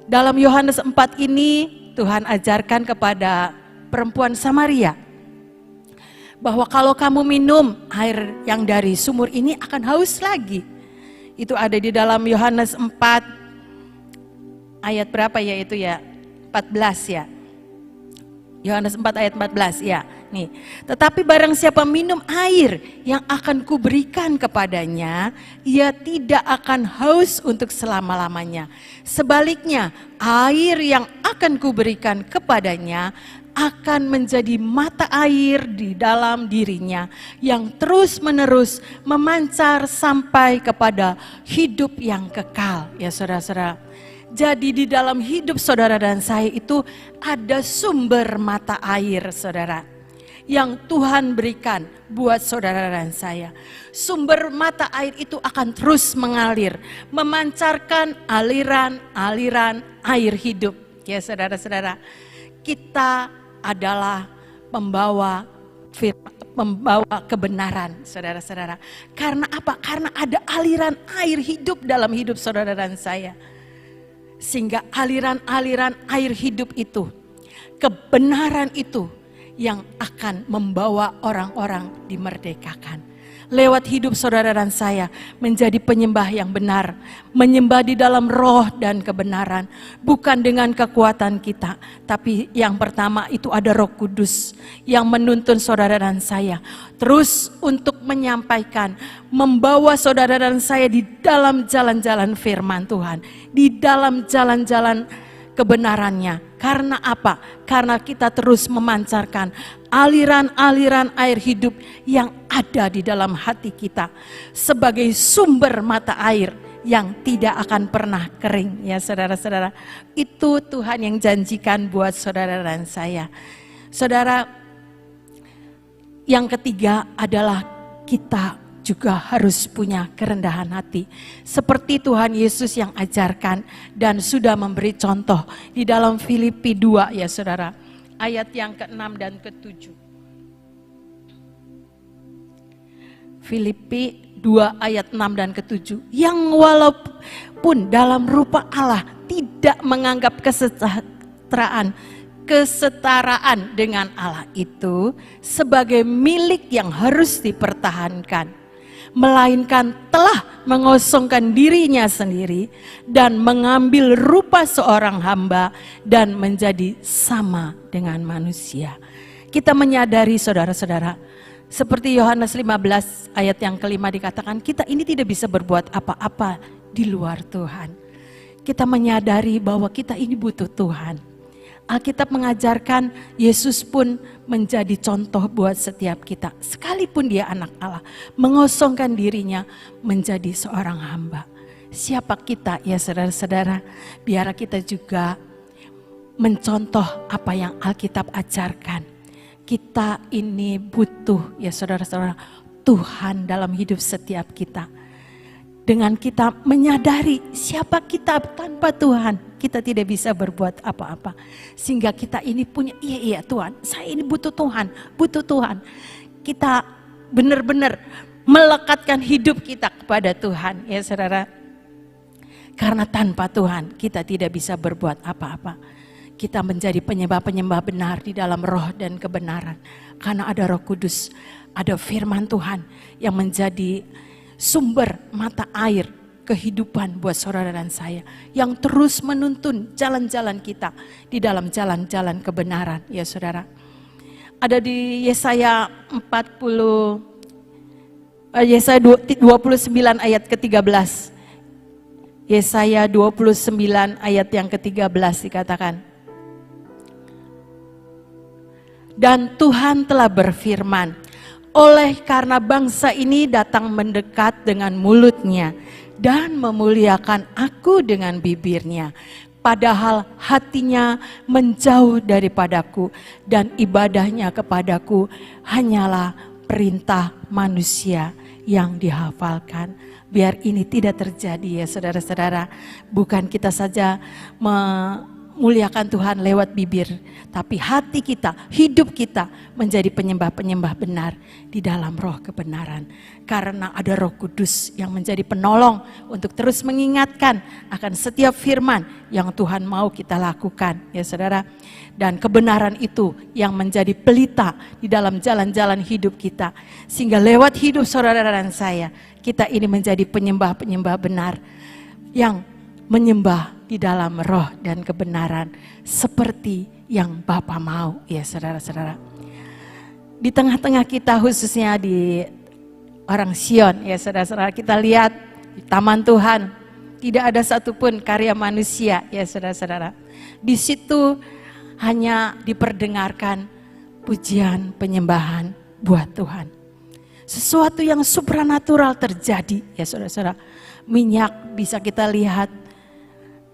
Dalam Yohanes 4 ini Tuhan ajarkan kepada perempuan Samaria bahwa kalau kamu minum air yang dari sumur ini akan haus lagi. Itu ada di dalam Yohanes 4 ayat berapa ya itu ya? 14 ya. Yohanes 4 ayat 14 ya. Nih, tetapi barang siapa minum air yang akan kuberikan kepadanya, ia tidak akan haus untuk selama-lamanya. Sebaliknya, air yang akan kuberikan kepadanya akan menjadi mata air di dalam dirinya yang terus-menerus memancar sampai kepada hidup yang kekal. Ya saudara-saudara. Jadi di dalam hidup saudara dan saya itu ada sumber mata air saudara. Yang Tuhan berikan buat saudara dan saya. Sumber mata air itu akan terus mengalir, memancarkan aliran-aliran air hidup. Ya saudara-saudara, kita adalah pembawa kebenaran saudara-saudara. Karena apa? Karena ada aliran air hidup dalam hidup saudara dan saya. Sehingga aliran-aliran air hidup itu, kebenaran itu yang akan membawa orang-orang dimerdekakan. Lewat hidup saudara dan saya menjadi penyembah yang benar. Menyembah di dalam roh dan kebenaran. Bukan dengan kekuatan kita. Tapi yang pertama itu ada Roh Kudus yang menuntun saudara dan saya. Terus untuk menyampaikan, membawa saudara dan saya di dalam jalan-jalan firman Tuhan. Di dalam jalan-jalan kebenarannya. Karena apa? Karena kita terus memancarkan aliran-aliran air hidup yang ada di dalam hati kita sebagai sumber mata air yang tidak akan pernah kering. Ya saudara-saudara, itu Tuhan yang janjikan buat saudara dan saya. Saudara, yang ketiga adalah kita juga harus punya kerendahan hati. Seperti Tuhan Yesus yang ajarkan dan sudah memberi contoh di dalam Filipi 2 ya saudara. Ayat yang ke-6 dan ke-7. Filipi 2 ayat 6 dan ke-7. Yang walaupun dalam rupa Allah tidak menganggap kesetaraan dengan Allah itu sebagai milik yang harus dipertahankan, melainkan telah mengosongkan dirinya sendiri dan mengambil rupa seorang hamba dan menjadi sama dengan manusia. Kita menyadari saudara-saudara, seperti Yohanes 15 ayat yang kelima dikatakan, kita ini tidak bisa berbuat apa-apa di luar Tuhan. Kita menyadari bahwa kita ini butuh Tuhan. Alkitab mengajarkan Yesus pun menjadi contoh buat setiap kita. Sekalipun dia anak Allah, mengosongkan dirinya menjadi seorang hamba. Siapa kita ya saudara-saudara? Biar kita juga mencontoh apa yang Alkitab ajarkan. Kita ini butuh ya saudara-saudara Tuhan dalam hidup setiap kita. Dengan kita menyadari siapa kita tanpa Tuhan, kita tidak bisa berbuat apa-apa. Sehingga kita ini punya, iya Tuhan, saya ini butuh Tuhan, butuh Tuhan. Kita benar-benar melekatkan hidup kita kepada Tuhan ya saudara. Karena tanpa Tuhan kita tidak bisa berbuat apa-apa. Kita menjadi penyembah-penyembah benar di dalam roh dan kebenaran. Karena ada Roh Kudus, ada firman Tuhan yang menjadi sumber mata air kehidupan buat saudara dan saya. Yang terus menuntun jalan-jalan kita di dalam jalan-jalan kebenaran ya saudara. Ada di Yesaya 29 ayat ke-13. Yesaya 29 ayat yang ke-13 dikatakan. Dan Tuhan telah berfirman, oleh karena bangsa ini datang mendekat dengan mulutnya dan memuliakan aku dengan bibirnya, padahal hatinya menjauh daripadaku dan ibadahnya kepadaku hanyalah perintah manusia yang dihafalkan. Biar ini tidak terjadi ya saudara-saudara, bukan kita saja memuliakan Tuhan lewat bibir, tapi hati kita, hidup kita menjadi penyembah-penyembah benar di dalam roh kebenaran. Karena ada Roh Kudus yang menjadi penolong untuk terus mengingatkan akan setiap firman yang Tuhan mau kita lakukan ya saudara. Dan kebenaran itu yang menjadi pelita di dalam jalan-jalan hidup kita. Sehingga lewat hidup saudara dan saya, kita ini menjadi penyembah-penyembah benar yang menyembah di dalam roh dan kebenaran seperti yang Bapa mau ya saudara-saudara. Di tengah-tengah kita khususnya di orang Sion ya saudara-saudara, kita lihat di taman Tuhan tidak ada satupun karya manusia ya saudara-saudara. Di situ hanya diperdengarkan pujian penyembahan buat Tuhan. Sesuatu yang supranatural terjadi ya saudara-saudara. Minyak bisa kita lihat,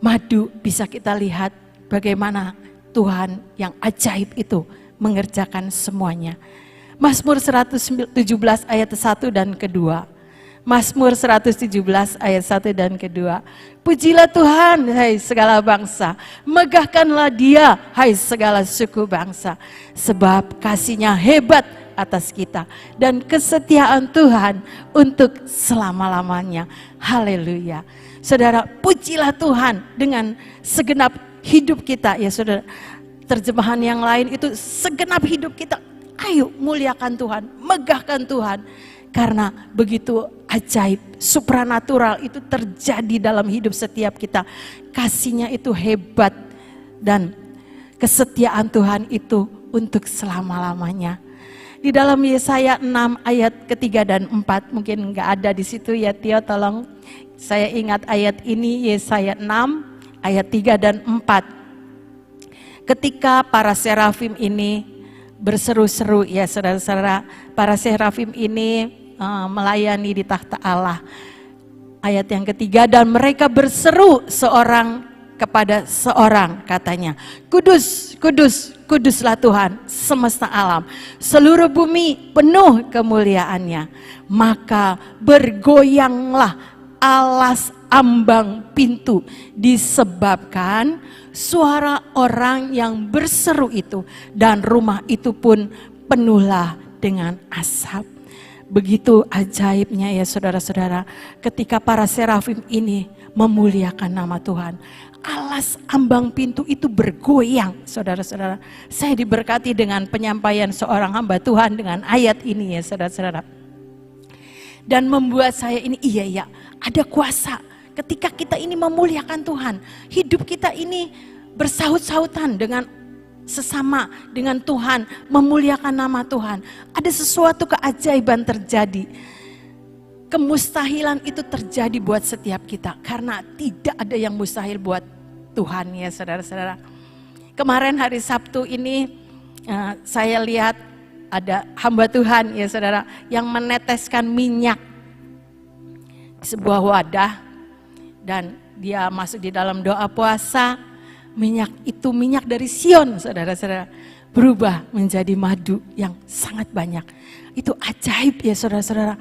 madu bisa kita lihat bagaimana Tuhan yang ajaib itu mengerjakan semuanya. Mazmur 117 ayat 1 dan kedua. Mazmur 117 ayat 1 dan kedua. Pujilah Tuhan hai segala bangsa, megahkanlah Dia hai segala suku bangsa, sebab kasih-Nya hebat atas kita dan kesetiaan Tuhan untuk selama-lamanya. Haleluya. Saudara, pujilah Tuhan dengan segenap hidup kita ya saudara. Terjemahan yang lain itu segenap hidup kita. Ayo muliakan Tuhan, megahkan Tuhan. Karena begitu ajaib, supranatural itu terjadi dalam hidup setiap kita. Kasih-Nya itu hebat dan kesetiaan Tuhan itu untuk selama-lamanya. Di dalam Yesaya 6 ayat ketiga dan 4, mungkin nggak ada di situ ya Tio, tolong saya ingat ayat ini, Yesaya 6 ayat 3 dan 4. Ketika para serafim ini berseru-seru ya saudara-saudara, para serafim ini melayani di tahta Allah. Ayat yang ketiga, dan mereka berseru seorang kepada seorang, katanya, Kudus, kudus, kuduslah Tuhan semesta alam, seluruh bumi penuh kemuliaannya. Maka bergoyanglah alas ambang pintu disebabkan suara orang yang berseru itu, dan rumah itu pun penuhlah dengan asap. Begitu ajaibnya ya saudara-saudara, ketika para serafim ini memuliakan nama Tuhan, alas ambang pintu itu bergoyang saudara-saudara. Saya diberkati dengan penyampaian seorang hamba Tuhan dengan ayat ini ya saudara-saudara. Dan membuat saya ini iya ada kuasa ketika kita ini memuliakan Tuhan. Hidup kita ini bersaut-sautan dengan sesama, dengan Tuhan, memuliakan nama Tuhan. Ada sesuatu keajaiban terjadi. Kemustahilan itu terjadi buat setiap kita, karena tidak ada yang mustahil buat Tuhan ya saudara-saudara. Kemarin hari Sabtu ini saya lihat ada hamba Tuhan ya saudara yang meneteskan minyak di sebuah wadah dan dia masuk di dalam doa puasa. Minyak itu minyak dari Sion saudara-saudara berubah menjadi madu yang sangat banyak. Itu ajaib ya saudara-saudara.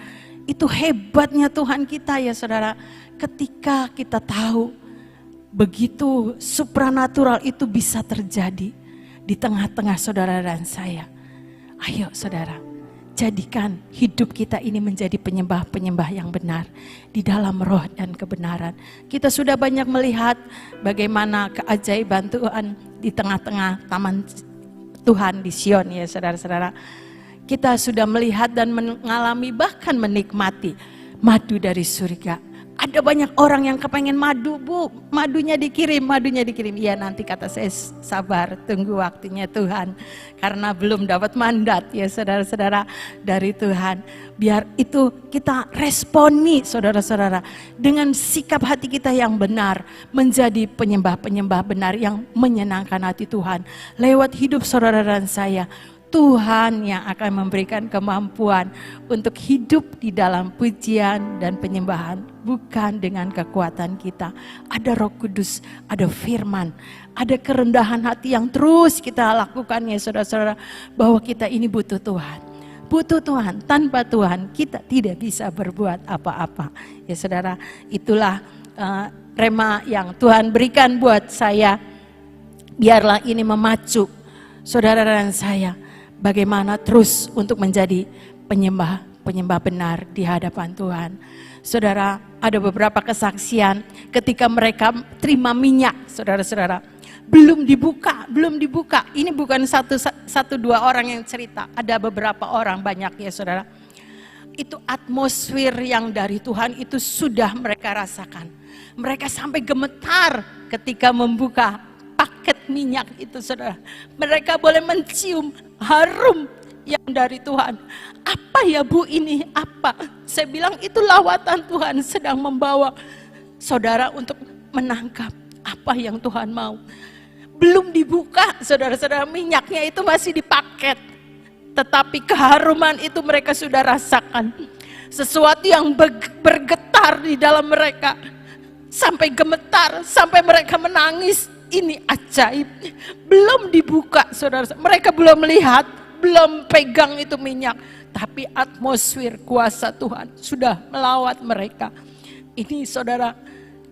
Itu hebatnya Tuhan kita ya saudara. Ketika kita tahu begitu supranatural itu bisa terjadi di tengah-tengah saudara dan saya. Ayo saudara, jadikan hidup kita ini menjadi penyembah-penyembah yang benar di dalam roh dan kebenaran. Kita sudah banyak melihat bagaimana keajaiban Tuhan di tengah-tengah taman Tuhan di Sion ya saudara-saudara. Kita sudah melihat dan mengalami bahkan menikmati madu dari surga. Ada banyak orang yang kepengen madu, Bu, madunya dikirim. Iya nanti kata saya sabar, tunggu waktunya Tuhan. Karena belum dapat mandat ya saudara-saudara dari Tuhan. Biar itu kita responi saudara-saudara dengan sikap hati kita yang benar. Menjadi penyembah-penyembah benar yang menyenangkan hati Tuhan. Lewat hidup saudara dan saya. Tuhan yang akan memberikan kemampuan untuk hidup di dalam pujian dan penyembahan, bukan dengan kekuatan kita. Ada Roh Kudus, ada firman, ada kerendahan hati yang terus kita lakukan ya saudara-saudara, bahwa kita ini butuh Tuhan. Butuh Tuhan, tanpa Tuhan kita tidak bisa berbuat apa-apa. Ya saudara, itulah rema yang Tuhan berikan buat saya. Biarlah ini memacu saudara dan saya. Bagaimana terus untuk menjadi penyembah benar di hadapan Tuhan. Saudara, ada beberapa kesaksian ketika mereka terima minyak, saudara-saudara. Belum dibuka. Ini bukan satu dua orang yang cerita, ada beberapa orang, banyak ya saudara. Itu atmosfer yang dari Tuhan itu sudah mereka rasakan. Mereka sampai gemetar ketika membuka paket minyak itu saudara. Mereka boleh mencium harum yang dari Tuhan. Apa ya Bu ini? Apa? Saya bilang itu lawatan Tuhan sedang membawa saudara untuk menangkap apa yang Tuhan mau. Belum dibuka saudara-saudara, minyaknya itu masih di paket. Tetapi keharuman itu mereka sudah rasakan. Sesuatu yang bergetar di dalam mereka. Sampai gemetar, sampai mereka menangis. Ini ajaib, belum dibuka saudara, mereka belum melihat, belum pegang itu minyak, tapi atmosfer kuasa Tuhan sudah melawat mereka. Ini saudara,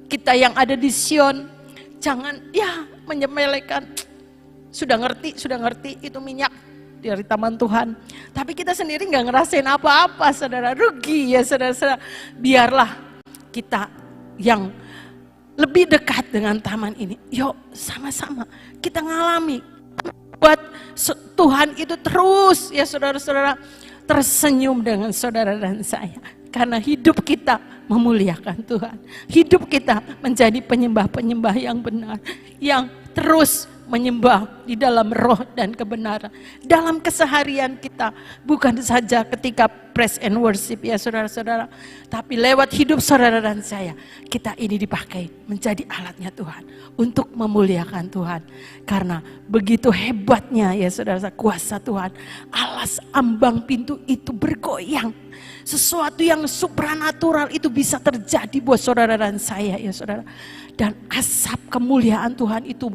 kita yang ada di Sion, jangan ya menyepelekan, sudah ngerti itu minyak dari taman Tuhan, tapi kita sendiri nggak ngerasain apa-apa saudara, rugi ya saudara-saudara. Biarlah kita yang lebih dekat dengan taman ini. Yuk sama-sama kita ngalami. Buat Tuhan itu terus ya saudara-saudara tersenyum dengan saudara dan saya. Karena hidup kita memuliakan Tuhan. Hidup kita menjadi penyembah-penyembah yang benar. Yang terus menyembah di dalam roh dan kebenaran. Dalam keseharian kita, bukan saja ketika praise and worship ya saudara-saudara, tapi lewat hidup saudara dan saya, kita ini dipakai menjadi alatnya Tuhan untuk memuliakan Tuhan. Karena begitu hebatnya ya saudara-saudara, kuasa Tuhan, alas ambang pintu itu bergoyang. Sesuatu yang supranatural itu bisa terjadi buat saudara dan saya ya saudara. Dan asap kemuliaan Tuhan itu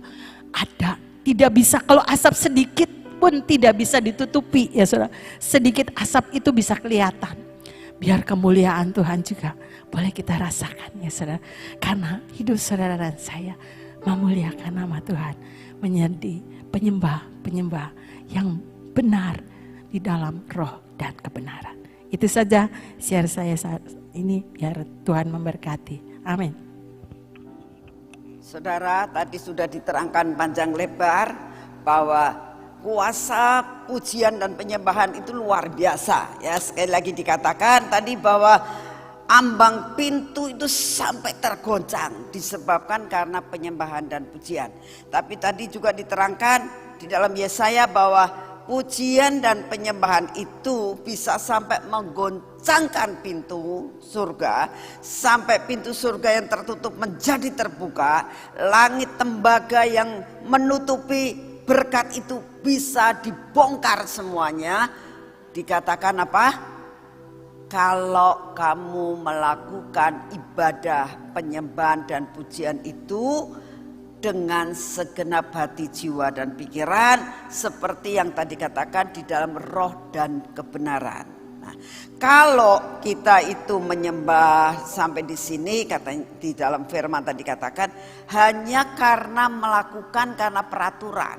ada, tidak bisa, kalau asap sedikit pun tidak bisa ditutupi ya saudara. Sedikit asap itu bisa kelihatan. Biar kemuliaan Tuhan juga boleh kita rasakan ya saudara. Karena hidup saudara dan saya memuliakan nama Tuhan, menjadi penyembah-penyembah yang benar di dalam roh dan kebenaran. Itu saja share saya saat ini, biar Tuhan memberkati. Amin. Saudara, tadi sudah diterangkan panjang lebar bahwa kuasa pujian dan penyembahan itu luar biasa. Ya, sekali lagi dikatakan tadi bahwa ambang pintu itu sampai tergoncang disebabkan karena penyembahan dan pujian. Tapi tadi juga diterangkan di dalam Yesaya bahwa pujian dan penyembahan itu bisa sampai menggoncangkan pintu surga, sampai pintu surga yang tertutup menjadi terbuka, langit tembaga yang menutupi berkat itu bisa dibongkar semuanya. Dikatakan apa? Kalau kamu melakukan ibadah penyembahan dan pujian itu dengan segenap hati, jiwa dan pikiran, seperti yang tadi katakan di dalam roh dan kebenaran. Nah, kalau kita itu menyembah sampai di sini, katanya di dalam firman tadi katakan hanya karena melakukan karena peraturan,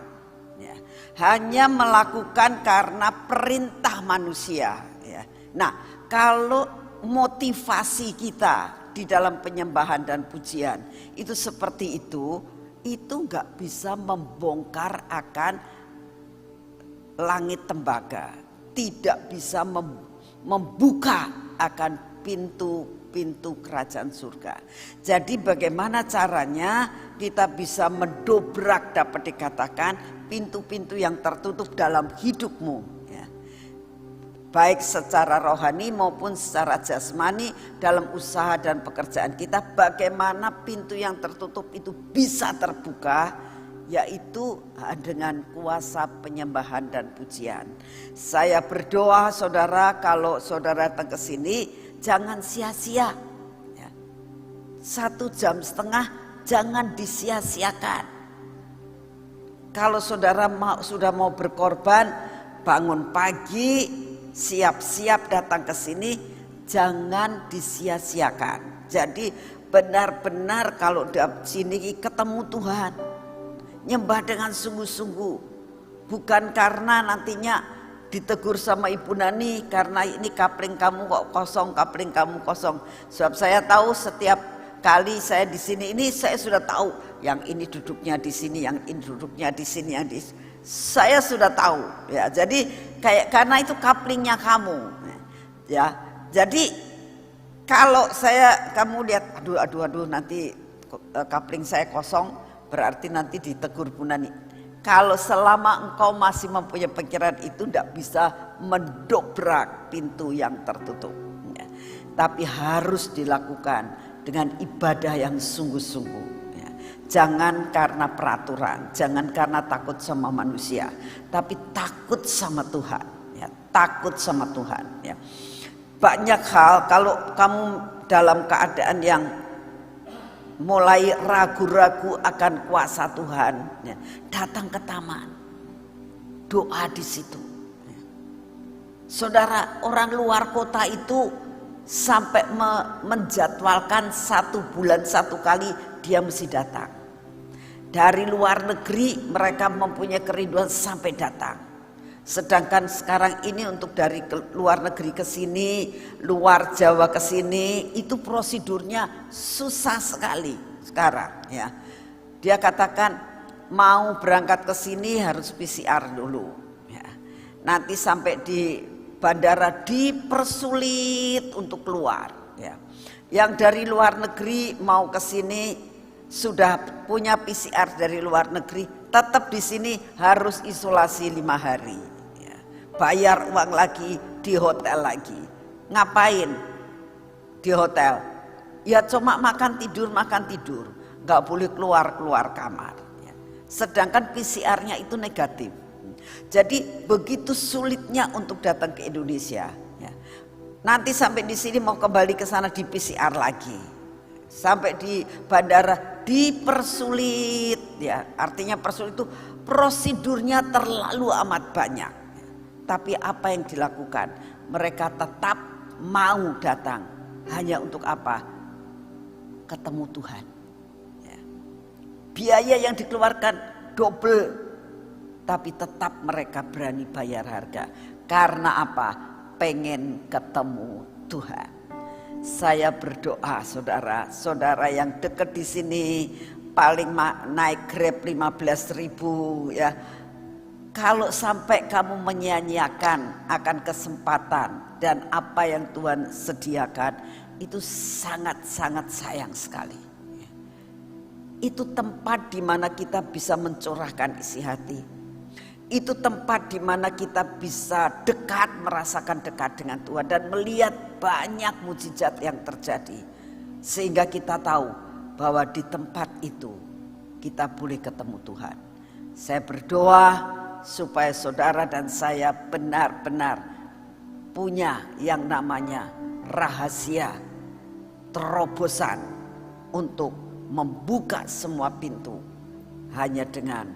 ya. Hanya melakukan karena perintah manusia. Ya. Nah, kalau motivasi kita di dalam penyembahan dan pujian itu seperti itu nggak bisa membongkar akan langit tembaga, tidak bisa membuka akan pintu-pintu kerajaan surga. Jadi bagaimana caranya kita bisa mendobrak, dapat dikatakan, pintu-pintu yang tertutup dalam hidupmu, baik secara rohani maupun secara jasmani dalam usaha dan pekerjaan kita. Bagaimana pintu yang tertutup itu bisa terbuka, yaitu dengan kuasa penyembahan dan pujian. Saya berdoa saudara, kalau saudara datang ke sini jangan sia-sia, 1,5 jam jangan disia-siakan. Kalau saudara sudah mau berkorban, bangun pagi, siap-siap datang ke sini, jangan disia-siakan. Jadi benar-benar kalau di sini ketemu Tuhan, nyembah dengan sungguh-sungguh, bukan karena nantinya ditegur sama Ibu Nani karena ini kapling kamu kok kosong, kapling kamu kosong. Sebab saya tahu setiap kali saya di sini ini saya sudah tahu yang ini duduknya di sini, yang ini duduknya di sini, yang di saya sudah tahu, ya. Jadi kayak karena itu kaplingnya kamu, ya. Jadi kalau kamu lihat, aduh nanti kapling saya kosong, berarti nanti ditegur Bu Nani. Kalau selama engkau masih mempunyai pikiran itu, tidak bisa mendobrak pintu yang tertutup, ya. Tapi harus dilakukan dengan ibadah yang sungguh-sungguh. Jangan karena peraturan, jangan karena takut sama manusia, tapi takut sama Tuhan, ya, takut sama Tuhan, ya. Banyak hal kalau kamu dalam keadaan yang mulai ragu-ragu akan kuasa Tuhan, ya, datang ke taman, doa di situ, ya. Saudara, orang luar kota itu sampai menjadwalkan 1 bulan 1 kali dia mesti datang. Dari luar negeri mereka mempunyai kerinduan sampai datang. Sedangkan sekarang ini untuk dari luar negeri ke sini, luar Jawa ke sini, itu prosedurnya susah sekali sekarang, ya. Dia katakan mau berangkat ke sini harus PCR dulu, ya. Nanti sampai di bandara dipersulit untuk keluar, ya. Yang dari luar negeri mau ke sini sudah punya PCR dari luar negeri, tetap di sini harus isolasi 5 hari, ya. Bayar uang lagi di hotel lagi. Ngapain di hotel? Ya cuma makan tidur, nggak boleh keluar kamar, ya. Sedangkan PCR-nya itu negatif. Jadi begitu sulitnya untuk datang ke Indonesia, ya. Nanti sampai di sini mau kembali ke sana di PCR lagi. Sampai di bandara dipersulit, ya. Artinya persulit itu prosedurnya terlalu amat banyak. Tapi apa yang dilakukan? Mereka tetap mau datang. Hanya untuk apa? Ketemu Tuhan, ya. Biaya yang dikeluarkan double, tapi tetap mereka berani bayar harga. Karena apa? Pengen ketemu Tuhan. Saya berdoa saudara yang dekat di sini paling naik Grab 15.000, ya. Kalau sampai kamu menyia-nyiakan akan kesempatan dan apa yang Tuhan sediakan, itu sangat-sangat sayang sekali. Itu tempat di mana kita bisa mencurahkan isi hati. itu tempat di mana kita bisa dekat, merasakan dekat dengan Tuhan dan melihat banyak mujizat yang terjadi. Sehingga kita tahu bahwa di tempat itu kita boleh ketemu Tuhan. Saya berdoa supaya saudara dan saya benar-benar punya yang namanya rahasia terobosan untuk membuka semua pintu hanya dengan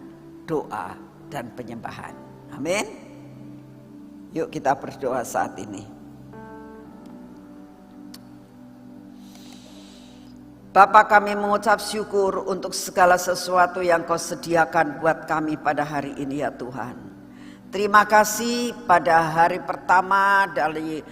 doa dan penyembahan. Amin. Yuk kita berdoa saat ini. Bapa, kami mengucap syukur untuk segala sesuatu yang Kau sediakan buat kami pada hari ini ya Tuhan. Terima kasih pada hari pertama dari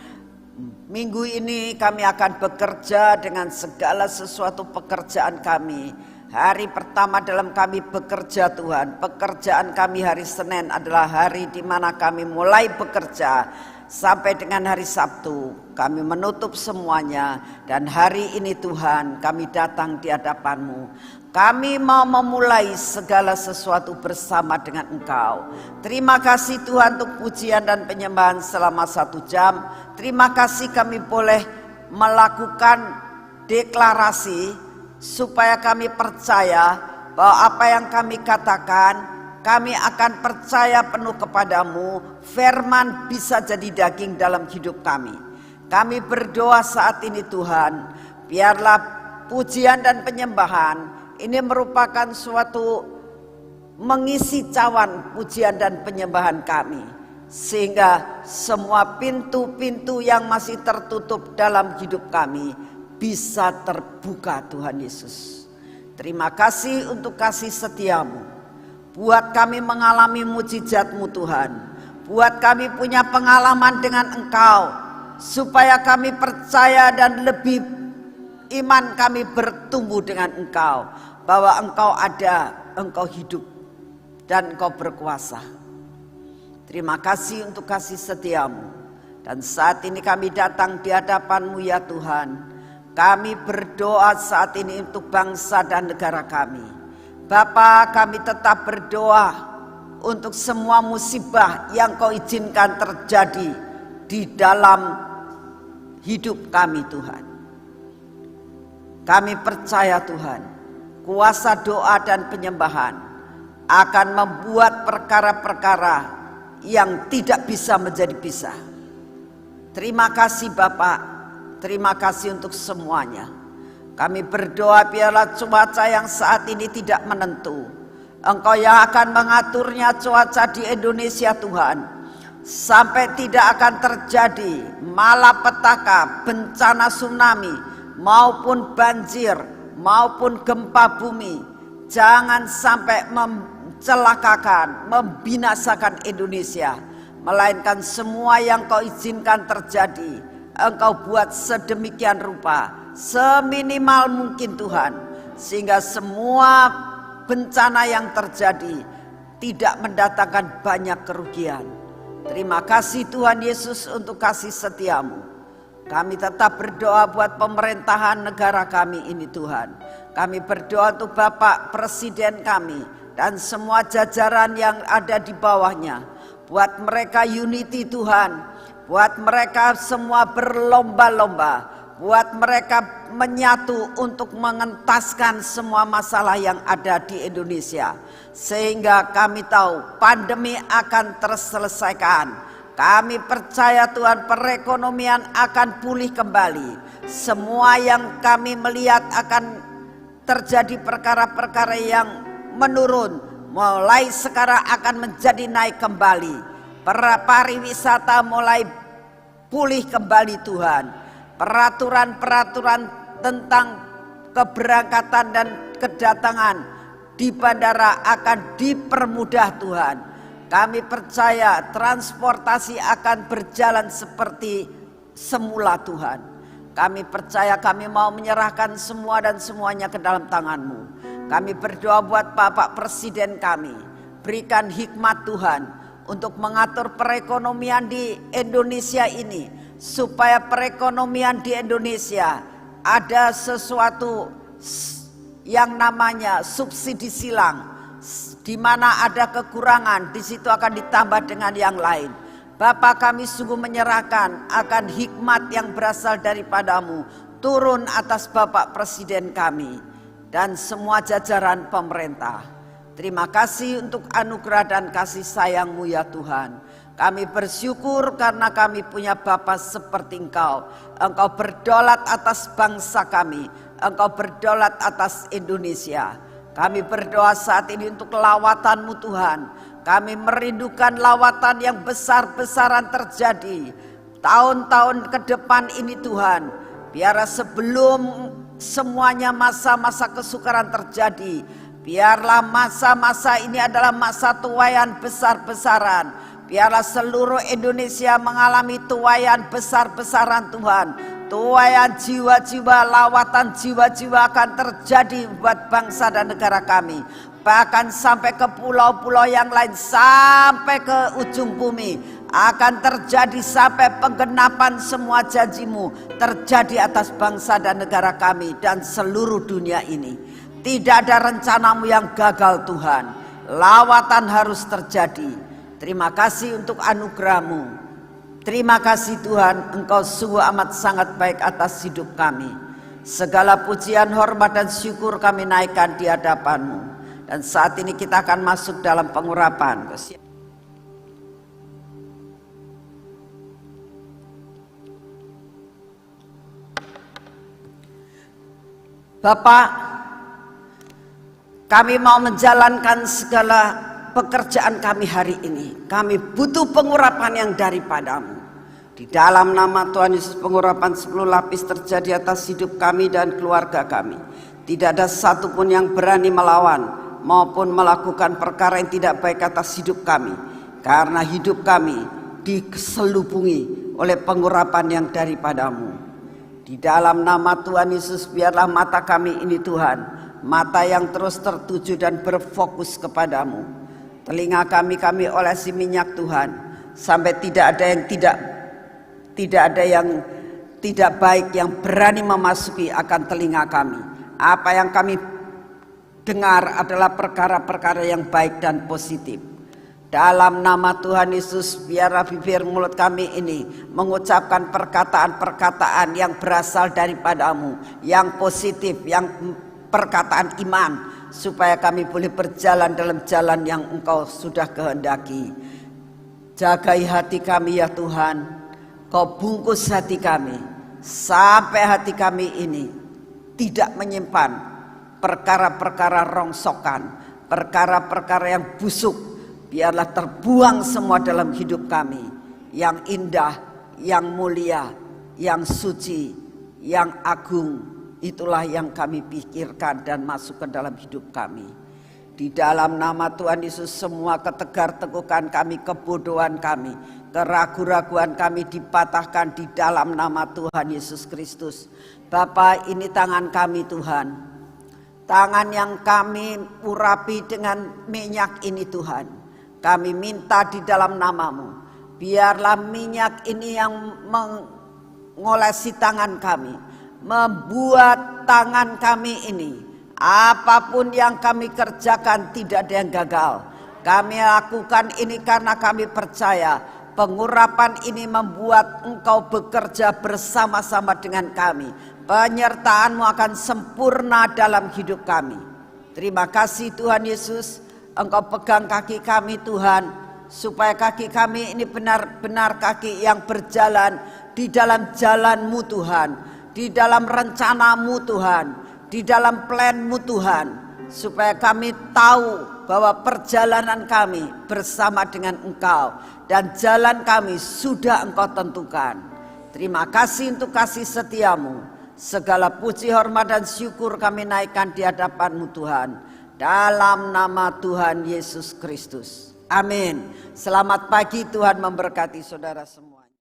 minggu ini kami akan bekerja dengan segala sesuatu pekerjaan kami. Hari pertama dalam kami bekerja Tuhan, pekerjaan kami hari Senin adalah hari di mana kami mulai bekerja sampai dengan hari Sabtu. Kami menutup semuanya dan hari ini Tuhan kami datang di hadapan-Mu. Kami mau memulai segala sesuatu bersama dengan Engkau. Terima kasih Tuhan untuk pujian dan penyembahan selama 1 jam. Terima kasih kami boleh melakukan deklarasi supaya kami percaya bahwa apa yang kami katakan, kami akan percaya penuh kepadamu. Firman bisa jadi daging dalam hidup kami. Kami berdoa saat ini Tuhan, biarlah pujian dan penyembahan ini merupakan suatu mengisi cawan pujian dan penyembahan kami. Sehingga semua pintu-pintu yang masih tertutup dalam hidup kami bisa terbuka Tuhan Yesus. Terima kasih untuk kasih setiamu. Buat kami mengalami mujizat-Mu Tuhan. Buat kami punya pengalaman dengan Engkau. Supaya kami percaya dan lebih iman kami bertumbuh dengan Engkau. Bahwa Engkau ada, Engkau hidup dan Engkau berkuasa. Terima kasih untuk kasih setiamu. Dan saat ini kami datang di hadapan-Mu ya Tuhan. Kami berdoa saat ini untuk bangsa dan negara kami. Bapa, kami tetap berdoa untuk semua musibah yang Kau izinkan terjadi di dalam hidup kami Tuhan. Kami percaya Tuhan, kuasa doa dan penyembahan akan membuat perkara-perkara yang tidak bisa menjadi bisa. Terima kasih Bapak, terima kasih untuk semuanya. Kami berdoa biarlah cuaca yang saat ini tidak menentu. Engkau yang akan mengaturnya cuaca di Indonesia Tuhan. Sampai tidak akan terjadi malapetaka, bencana tsunami, maupun banjir, maupun gempa bumi. Jangan sampai mencelakakan, membinasakan Indonesia. Melainkan semua yang Kau izinkan terjadi, Engkau buat sedemikian rupa, seminimal mungkin Tuhan. Sehingga semua bencana yang terjadi tidak mendatangkan banyak kerugian. Terima kasih Tuhan Yesus untuk kasih setiamu. Kami tetap berdoa buat pemerintahan negara kami ini Tuhan. Kami berdoa untuk Bapak Presiden kami dan semua jajaran yang ada di bawahnya. Buat mereka unity Tuhan. Buat mereka semua berlomba-lomba. Buat mereka menyatu untuk mengentaskan semua masalah yang ada di Indonesia. Sehingga kami tahu pandemi akan terselesaikan. Kami percaya Tuhan perekonomian akan pulih kembali. Semua yang kami melihat akan terjadi perkara-perkara yang menurun. Mulai sekarang akan menjadi naik kembali. Pariwisata mulai pulih kembali Tuhan. Peraturan-peraturan tentang keberangkatan dan kedatangan di bandara akan dipermudah Tuhan. Kami percaya transportasi akan berjalan seperti semula Tuhan. Kami percaya kami mau menyerahkan semua dan semuanya ke dalam tangan-Mu. Kami berdoa buat Bapak Presiden kami. Berikan hikmat Tuhan untuk mengatur perekonomian di Indonesia ini. Supaya perekonomian di Indonesia ada sesuatu yang namanya subsidi silang. Di mana ada kekurangan, di situ akan ditambah dengan yang lain. Bapa, kami sungguh menyerahkan akan hikmat yang berasal daripadamu turun atas Bapak Presiden kami dan semua jajaran pemerintah. Terima kasih untuk anugerah dan kasih sayang-Mu ya Tuhan. Kami bersyukur karena kami punya Bapa seperti Engkau. Engkau berdaulat atas bangsa kami. Engkau berdaulat atas Indonesia. Kami berdoa saat ini untuk lawatan-Mu Tuhan. Kami merindukan lawatan yang besar-besaran terjadi tahun-tahun ke depan ini Tuhan. Biar sebelum semuanya masa-masa kesukaran terjadi, biarlah masa-masa ini adalah masa tuaian besar-besaran. Biarlah seluruh Indonesia mengalami tuaian besar-besaran Tuhan. Tuaian jiwa-jiwa, lawatan jiwa-jiwa akan terjadi buat bangsa dan negara kami. Bahkan sampai ke pulau-pulau yang lain, sampai ke ujung bumi. Akan terjadi sampai penggenapan semua janji-Mu terjadi atas bangsa dan negara kami dan seluruh dunia ini. Tidak ada rencana-Mu yang gagal Tuhan. Lawatan harus terjadi. Terima kasih untuk anugerah-Mu. Terima kasih Tuhan, Engkau sungguh amat sangat baik atas hidup kami. Segala pujian, hormat dan syukur kami naikkan di hadapan-Mu. Dan saat ini kita akan masuk dalam pengurapan. Bapak, kami mau menjalankan segala pekerjaan kami hari ini. Kami butuh pengurapan yang daripada-Mu. Di dalam nama Tuhan Yesus, pengurapan 10 lapis terjadi atas hidup kami dan keluarga kami. Tidak ada satupun yang berani melawan maupun melakukan perkara yang tidak baik atas hidup kami. Karena hidup kami diselubungi oleh pengurapan yang daripada-Mu. Di dalam nama Tuhan Yesus, biarlah mata kami ini Tuhan, mata yang terus tertuju dan berfokus kepada-Mu. Telinga kami olesi minyak Tuhan, sampai tidak ada yang tidak baik yang berani memasuki akan telinga kami. Apa yang kami dengar adalah perkara-perkara yang baik dan positif. Dalam nama Tuhan Yesus, biarlah bibir mulut kami ini mengucapkan perkataan-perkataan yang berasal daripada-Mu, yang positif, yang perkataan iman, supaya kami boleh berjalan dalam jalan yang Engkau sudah kehendaki. Jagai hati kami ya Tuhan, Kau bungkus hati kami, sampai hati kami ini tidak menyimpan perkara-perkara rongsokan, perkara-perkara yang busuk. Biarlah terbuang semua dalam hidup kami, yang indah, yang mulia, yang suci, yang agung. Itulah yang kami pikirkan dan masuk ke dalam hidup kami. Di dalam nama Tuhan Yesus, semua ketegar-tegukan kami, kebodohan kami, keraguan-raguan kami dipatahkan di dalam nama Tuhan Yesus Kristus. Bapa, ini tangan kami Tuhan, tangan yang kami urapi dengan minyak ini Tuhan. Kami minta di dalam nama-Mu, biarlah minyak ini yang mengolesi tangan kami, membuat tangan kami ini, apapun yang kami kerjakan tidak ada yang gagal. Kami lakukan ini karena kami percaya pengurapan ini membuat Engkau bekerja bersama-sama dengan kami. Penyertaan-Mu akan sempurna dalam hidup kami. Terima kasih Tuhan Yesus, Engkau pegang kaki kami Tuhan, supaya kaki kami ini benar-benar kaki yang berjalan di dalam jalan-Mu Tuhan, di dalam rencana-Mu Tuhan, di dalam plan-Mu Tuhan, supaya kami tahu bahwa perjalanan kami bersama dengan Engkau dan jalan kami sudah Engkau tentukan. Terima kasih untuk kasih setia-Mu. Segala puji, hormat dan syukur kami naikkan di hadapan-Mu Tuhan, dalam nama Tuhan Yesus Kristus. Amin. Selamat pagi, Tuhan memberkati saudara semua.